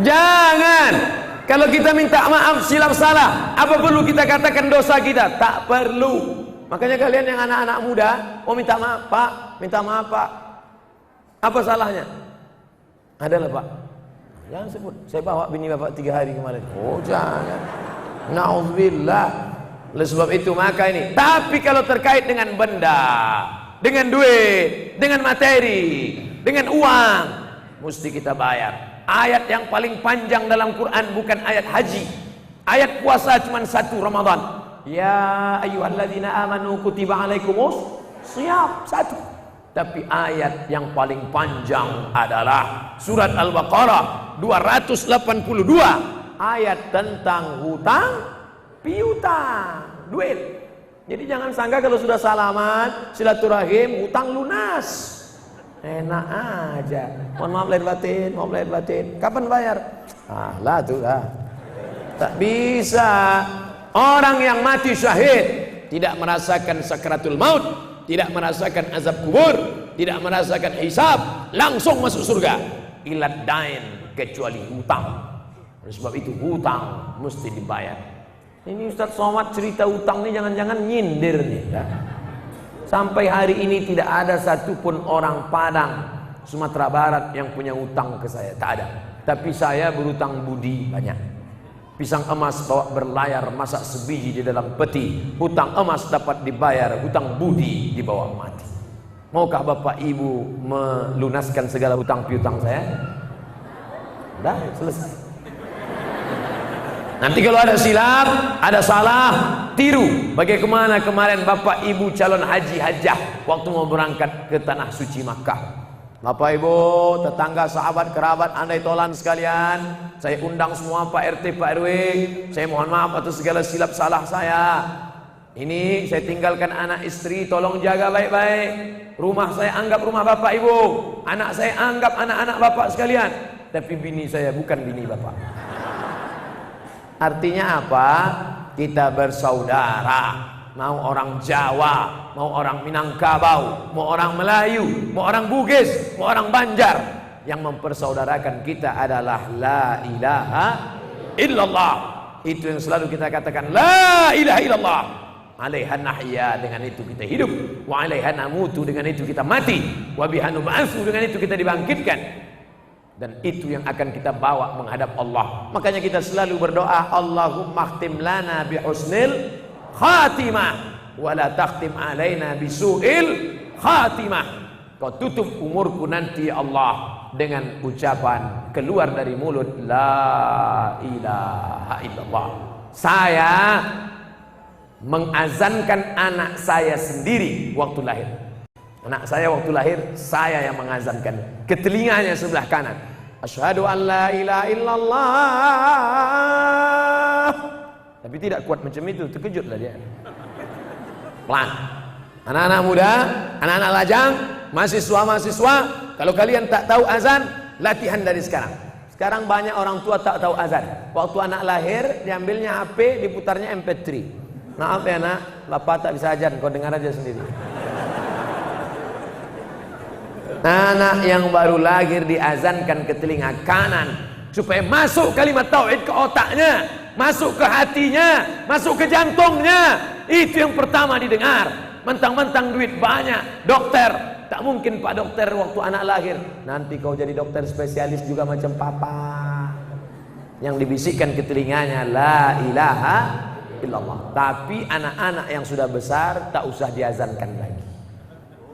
Jangan. Kalau kita minta maaf silap salah, apa perlu kita katakan dosa kita? Tak perlu. Makanya kalian yang anak-anak muda, minta maaf Pak, minta maaf Pak. Apa salahnya? Adalah Pak. Jangan sebut. Saya bawa bini bapak 3 hari kemarin. Oh jangan. Na'udzubillah. Oleh sebab itu maka ini. Tapi kalau terkait dengan benda, dengan duit, dengan materi, dengan uang, mesti kita bayar. Ayat yang paling panjang dalam Quran bukan ayat haji. Ayat puasa cuma 1 Ramadan. Ya ayyuhalladzina amanu kutiba alaikumus shiyam 1. Tapi ayat yang paling panjang adalah surat Al-Baqarah 282. Ayat tentang hutang piutang, duit. Jadi jangan sangka kalau sudah salaman, silaturahim, hutang lunas. Enak aja. Mohon maaf lahir batin, maaf lahir batin. Kapan bayar? Lah tuh lah. Tak bisa. Orang yang mati syahid tidak merasakan sakratul maut tidak merasakan azab kubur, tidak merasakan hisab, langsung masuk surga. Ilat dain, kecuali hutang. Oleh sebab itu hutang mesti dibayar. Ini Ustaz Somad cerita hutang ini jangan-jangan nyindir nih ya. Sampai hari ini tidak ada satupun orang Padang, Sumatera Barat yang punya hutang ke saya, tak ada. Tapi saya berhutang budi banyak. Pisang emas bawa berlayar, masak sebiji di dalam peti. Hutang emas dapat dibayar, hutang budi dibawa mati. Maukah Bapak Ibu melunaskan segala hutang piutang saya? Dah selesai. Nanti kalau ada silap, ada salah, tiru. Bagaimana kemarin Bapak Ibu calon haji hajah waktu mau berangkat ke tanah suci Makkah. Bapak Ibu, tetangga, sahabat, kerabat, andai tolan sekalian, saya undang semua Pak RT, Pak RW. Saya mohon maaf atas segala silap salah saya. Ini saya tinggalkan anak istri, tolong jaga baik-baik. Rumah saya anggap rumah Bapak Ibu. Anak saya anggap anak-anak Bapak sekalian. Tapi bini saya bukan bini Bapak. Artinya apa? Kita bersaudara. Mau orang Jawa, mau orang Minangkabau, mau orang Melayu, mau orang Bugis, mau orang Banjar, yang mempersaudarakan kita adalah la ilaha illallah. Itu yang selalu kita katakan, la ilaha illallah. Alaiha nahya, dengan itu kita hidup. Wa alaiha namutu, dengan itu kita mati. Wa biha nub'atsu, dengan itu kita dibangkitkan. Dan itu yang akan kita bawa menghadap Allah. Makanya kita selalu berdoa, Allahumma khtim lana bihusnil khatimah wala takhtim alaina bisu'il khatimah. Kau tutup umurku nanti Allah dengan ucapan keluar dari mulut la ilaha illallah. Saya mengazankan anak saya sendiri waktu lahir. Anak saya waktu lahir, saya yang mengazankan ke telinganya sebelah kanan. Asyhadu an la ilaha illallah. Tapi tidak kuat macam itu, terkejutlah dia. Pelan. Anak-anak muda, anak-anak lajang, mahasiswa-mahasiswa, kalau kalian tak tahu azan, latihan dari sekarang. Sekarang banyak orang tua tak tahu azan. Waktu anak lahir, diambilnya HP, diputarnya MP3. Maaf ya nak, bapak tak bisa azan, kau dengar aja sendiri. Anak yang baru lahir diazankan ke telinga kanan supaya masuk kalimat tauhid ke otaknya, masuk ke hatinya, masuk ke jantungnya. Itu yang pertama didengar. Mentang-mentang duit banyak, dokter, tak mungkin Pak dokter waktu anak lahir, nanti kau jadi dokter spesialis juga macam papa. Yang dibisikkan ke telinganya la ilaha illallah. Tapi anak-anak yang sudah besar tak usah diazankan lagi.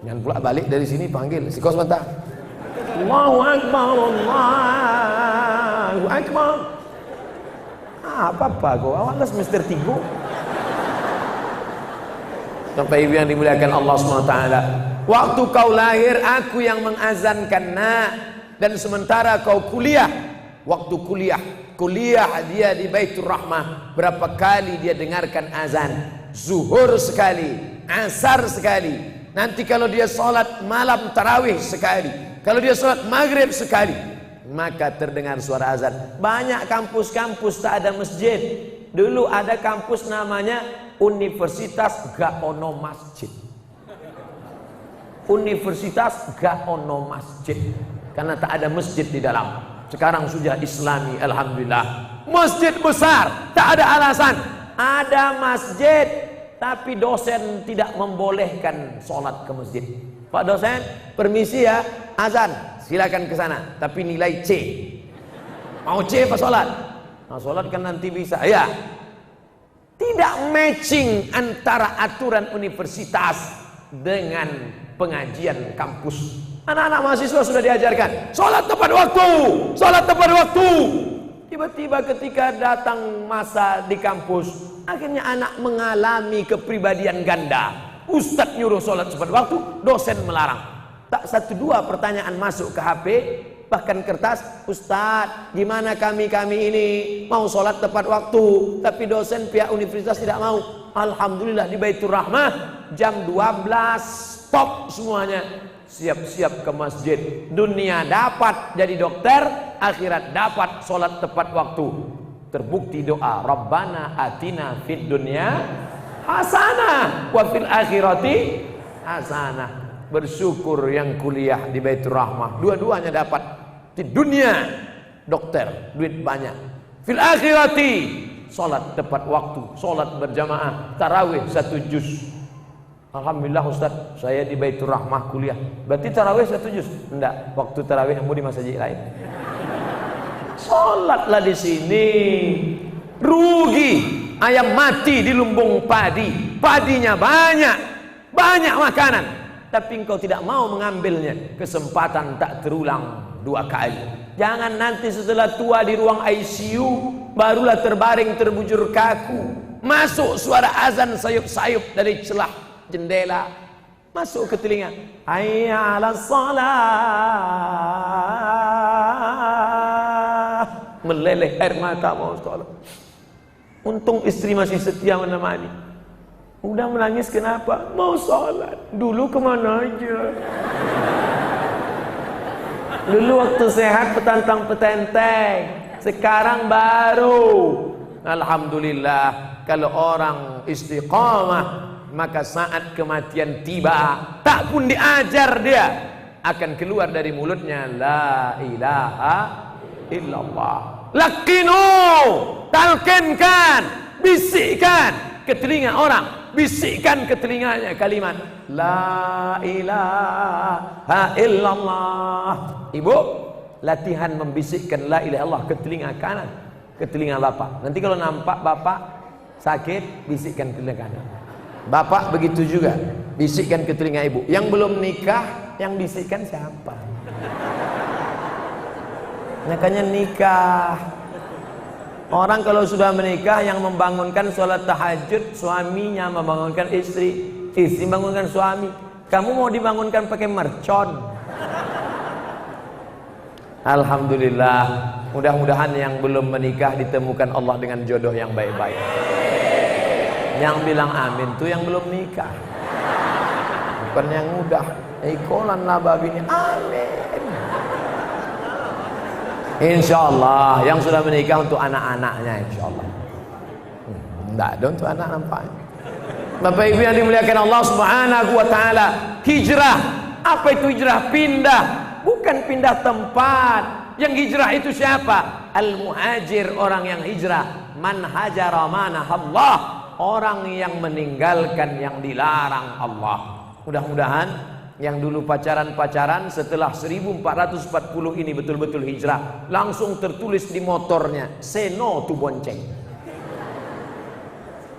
Jangan pula balik dari sini panggil si kau sebentar. Allahu Akbar, Allahu Akbar. Apa kau? Awalas Mr. Tigo. Sampai ibu yang dimuliakan Allah SWT. Waktu kau lahir aku yang mengazankan nak. Dan sementara kau kuliah. Waktu kuliah dia di Baitur Rahmah. Berapa kali dia dengarkan azan? Zuhur sekali, asar sekali. Nanti kalau dia sholat malam tarawih sekali, kalau dia sholat maghrib sekali, maka terdengar suara azan. Banyak kampus-kampus tak ada masjid. Dulu ada kampus namanya Universitas gak ono masjid. Universitas gak ono masjid karena tak ada masjid di dalam. Sekarang sudah Islami, alhamdulillah. Masjid besar, tak ada alasan. Ada masjid, tapi dosen tidak membolehkan sholat ke masjid. Pak dosen, permisi ya, azan, silakan ke sana. Tapi nilai C. Mau C apa sholat? Nah, sholat kan nanti bisa. Ya. Tidak matching antara aturan universitas dengan pengajian kampus. Anak-anak mahasiswa sudah diajarkan sholat tepat waktu, sholat tepat waktu. Tiba-tiba ketika datang masa di kampus, akhirnya anak mengalami kepribadian ganda. Ustadz nyuruh sholat tepat waktu, dosen melarang. Tak satu dua pertanyaan masuk ke HP, bahkan kertas. Ustadz, gimana kami ini mau sholat tepat waktu, tapi dosen pihak universitas tidak mau. Alhamdulillah di Baitur Rahmah jam 12 stop semuanya. Siap-siap ke masjid. Dunia dapat jadi dokter, akhirat dapat sholat tepat waktu. Terbukti doa Rabbana atina fid dunya hasanah wa fil akhirati hasanah. Bersyukur yang kuliah di Baitur Rahmah, dua-duanya dapat. Di dunia dokter, duit banyak. Fil akhirati, salat tepat waktu, salat berjamaah, tarawih 1 juz. Alhamdulillah Ustaz, saya di Baitur Rahmah kuliah. Berarti tarawih 1 juz? Enggak, waktu tarawih mau di masjid lain. Salatlah di sini. Rugi ayam mati di lumbung padi, padinya banyak, banyak makanan, tapi engkau tidak mau mengambilnya. Kesempatan tak terulang 2 kali. Jangan nanti setelah tua di ruang ICU barulah terbaring terbujur kaku, masuk suara azan sayup-sayup dari celah jendela, masuk ke telinga, hayya 'alas shalah, meleleh air mata mau sholat. Untung istri masih setia menemani. Udah menangis kenapa? Mau sholat. Dulu kemana aja? Dulu waktu sehat petantang petenteng, sekarang baru. Alhamdulillah, kalau orang istiqamah, maka saat kematian tiba, tak pun diajar dia, akan keluar dari mulutnya la ilaha illallah. Lakinu, talkinkan, bisikkan ke telinga orang, bisikkan ke telinganya kalimat la ilaha illallah. Ibu, latihan membisikkan la ilaha illallah ke telinga kanan, ke telinga bapak. Nanti kalau nampak bapak sakit, bisikkan ke telinga kanan. Bapak begitu juga, bisikkan ke telinga ibu. Yang belum nikah, yang bisikkan siapa? Makanya nikah. Orang kalau sudah menikah, yang membangunkan sholat tahajud suaminya, membangunkan istri, istri membangunkan suami. Kamu mau dibangunkan pakai mercon. Alhamdulillah, mudah-mudahan yang belum menikah ditemukan Allah dengan jodoh yang baik-baik. Yang bilang amin tuh yang belum nikah, bukan yang udah. Ikolan lah babinya, amin. Insyaallah yang sudah menikah untuk anak-anaknya, insyaallah. Enggak ada untuk anak nampaknya. Bapak Ibu yang dimuliakan Allah Subhanahu wa taala, hijrah. Apa itu hijrah? Pindah, bukan pindah tempat. Yang hijrah itu siapa? Al-muhajir, orang yang hijrah. Man hajara manahallah, orang yang meninggalkan yang dilarang Allah. Mudah-mudahan yang dulu pacaran-pacaran setelah 1440 ini betul-betul hijrah, langsung tertulis di motornya, say no to bonceng.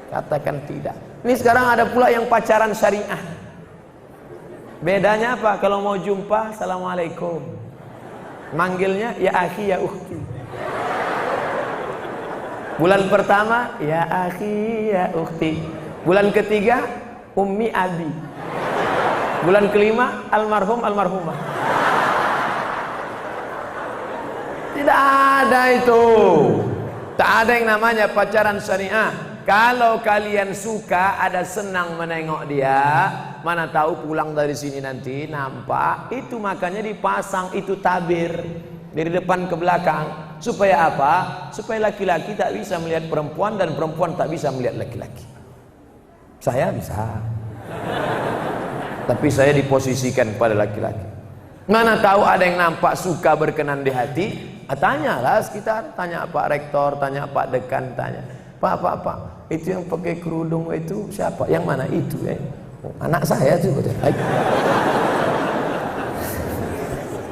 Katakan tidak. Ini sekarang ada pula yang pacaran syariah. Bedanya apa? Kalau mau jumpa, assalamualaikum. Manggilnya ya akhi ya ukhti. Bulan pertama ya akhi ya ukhti. Bulan ketiga ummi abi. Bulan kelima almarhum almarhumah. Tidak ada itu. Tak ada yang namanya pacaran syariah. Kalau kalian suka, ada senang menengok dia, mana tahu pulang dari sini nanti nampak. Itu makanya dipasang itu tabir dari depan ke belakang. Supaya apa? Supaya laki-laki tak bisa melihat perempuan dan perempuan tak bisa melihat laki-laki. Saya bisa, tapi saya diposisikan pada laki-laki. Mana tahu ada yang nampak suka berkenan di hati. Tanyalah sekitar, tanya Pak Rektor, tanya Pak Dekan, tanya Pak, itu yang pakai kerudung itu siapa? Yang mana itu? Anak saya tuh.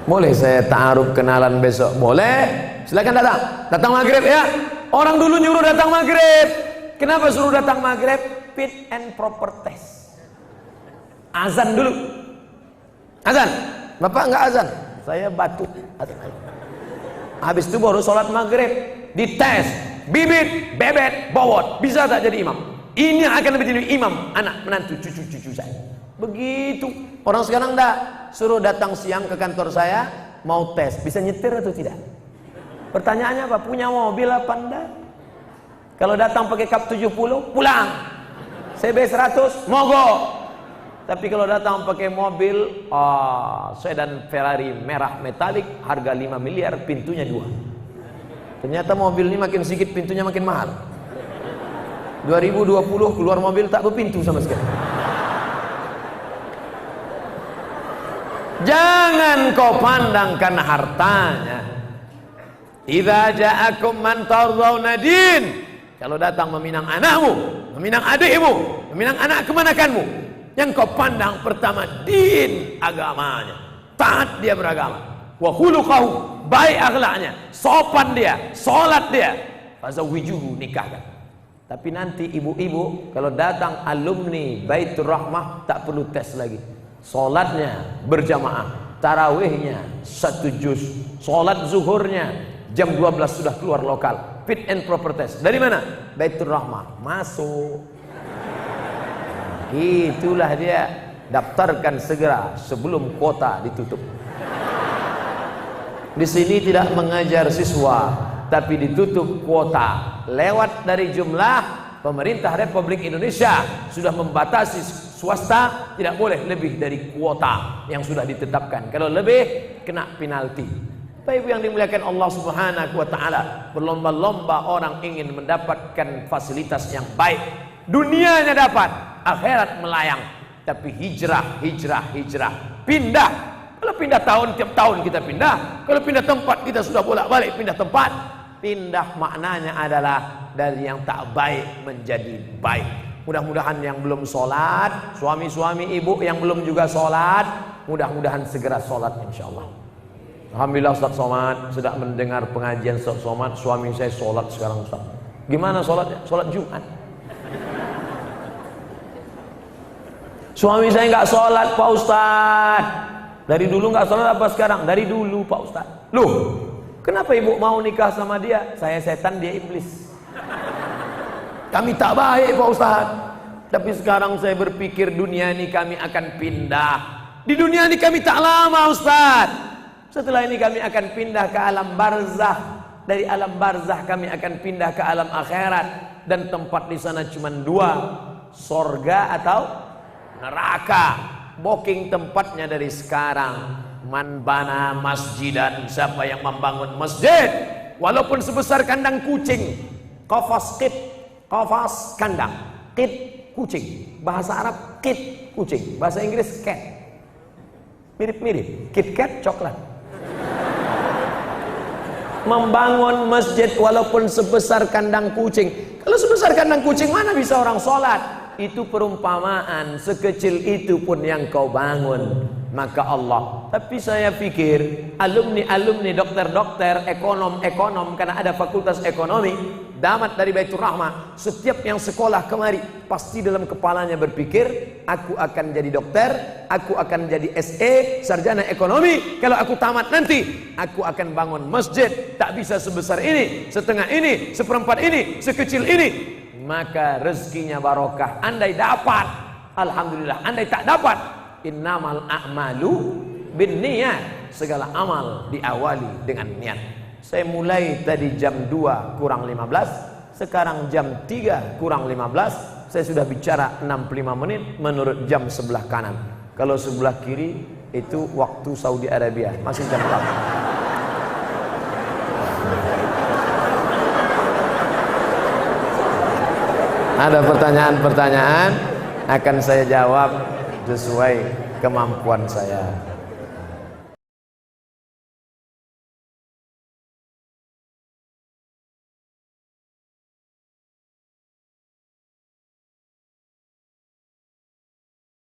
Boleh saya ta'aruf kenalan besok? Boleh, silakan datang maghrib ya. Orang dulu nyuruh datang maghrib. Kenapa suruh datang maghrib? Fit and proper test. Azan dulu. Azan. Bapak enggak azan, saya batuk. Habis itu baru sholat maghrib. Dites, bibit, bebet, bobot, bisa tak jadi imam? Ini akan lebih jadi imam anak menantu cucu-cucu saya. Begitu. Orang sekarang enggak, suruh datang siang ke kantor saya, mau tes, bisa nyetir atau tidak? Pertanyaannya apa? Punya mobil apa enggak? Kalau datang pakai kap 70, pulang. CB 100, mogok. Tapi kalau datang pakai mobil sedan Ferrari merah metalik, harga 5 miliar, pintunya 2. Ternyata mobil ini makin sedikit pintunya makin mahal. 2020 keluar mobil tak berpintu sama sekali. Jangan kau pandangkan hartanya. Idza ja'akum man tardawna din. Kalau datang meminang anakmu, meminang adikmu, meminang anak kemanakanmu, yang kau pandang pertama din, agamanya, taat dia beragama, wa khuluquhu, baik akhlaknya, sopan dia, salat dia, fazawwijuhu, nikahkan. Tapi nanti ibu-ibu kalau datang alumni Baitur Rahmah tak perlu tes lagi. Salatnya berjamaah, tarawihnya 1 juz, salat zuhurnya jam 12 sudah keluar lokal, fit and proper test. Dari mana? Baitur Rahmah. Masuk. Itulah dia. Daftarkan segera sebelum kuota ditutup. Di sini tidak mengajar siswa, tapi ditutup kuota. Lewat dari jumlah, pemerintah Republik Indonesia sudah membatasi swasta tidak boleh lebih dari kuota yang sudah ditetapkan. Kalau lebih kena penalti. Bapak Ibu yang dimuliakan Allah Subhanahu wa taala, berlomba-lomba orang ingin mendapatkan fasilitas yang baik. Dunianya dapat, akhirat melayang. Tapi hijrah. Pindah. Kalau pindah tahun, tiap tahun kita pindah. Kalau pindah tempat, kita sudah bolak-balik pindah tempat. Pindah maknanya adalah dari yang tak baik menjadi baik. Mudah-mudahan yang belum sholat, suami-suami ibu yang belum juga sholat, mudah-mudahan segera sholat insyaallah. Alhamdulillah Ustaz Somad sedang mendengar pengajian Ustaz Somad, suami saya sholat sekarang Ustaz. Gimana sholatnya? Sholat Jumat. Suami saya nggak sholat Pak Ustaz. Dari dulu nggak sholat apa sekarang? Dari dulu Pak Ustaz. Loh, kenapa ibu mau nikah sama dia? Saya setan, dia iblis. Kami tak baik Pak Ustaz. Tapi sekarang saya berpikir dunia ini kami akan pindah. Di dunia ini kami tak lama Ustaz. Setelah ini kami akan pindah ke alam barzah. Dari alam barzah kami akan pindah ke alam akhirat. Dan tempat di sana cuma 2, sorga atau neraka. Booking tempatnya dari sekarang. Man bana masjidan, siapa yang membangun masjid walaupun sebesar kandang kucing. Qafas qit, qafas kandang, qit kucing. Bahasa Arab qit kucing, bahasa Inggris cat. Mirip-mirip, KitKat coklat. Membangun masjid walaupun sebesar kandang kucing. Kalau sebesar kandang kucing mana bisa orang sholat? Itu perumpamaan, sekecil itu pun yang kau bangun, maka Allah. Tapi saya pikir alumni dokter-dokter, ekonom karena ada fakultas ekonomi, damat dari Baitur Rahmah, setiap yang sekolah kemari pasti dalam kepalanya berpikir, aku akan jadi dokter, aku akan jadi SE, sarjana ekonomi. Kalau aku tamat nanti, aku akan bangun masjid, tak bisa sebesar ini, setengah ini, seperempat ini, sekecil ini. Maka rezekinya barokah. Andai dapat, alhamdulillah. Andai tak dapat, innamal a'malu binniyat. Segala amal diawali dengan niat. Saya mulai tadi jam 2 kurang 15, sekarang jam 3 kurang 15. Saya sudah bicara 65 menit menurut jam sebelah kanan. Kalau sebelah kiri itu waktu Saudi Arabia, masih jam 8. Ada pertanyaan-pertanyaan akan saya jawab sesuai kemampuan saya.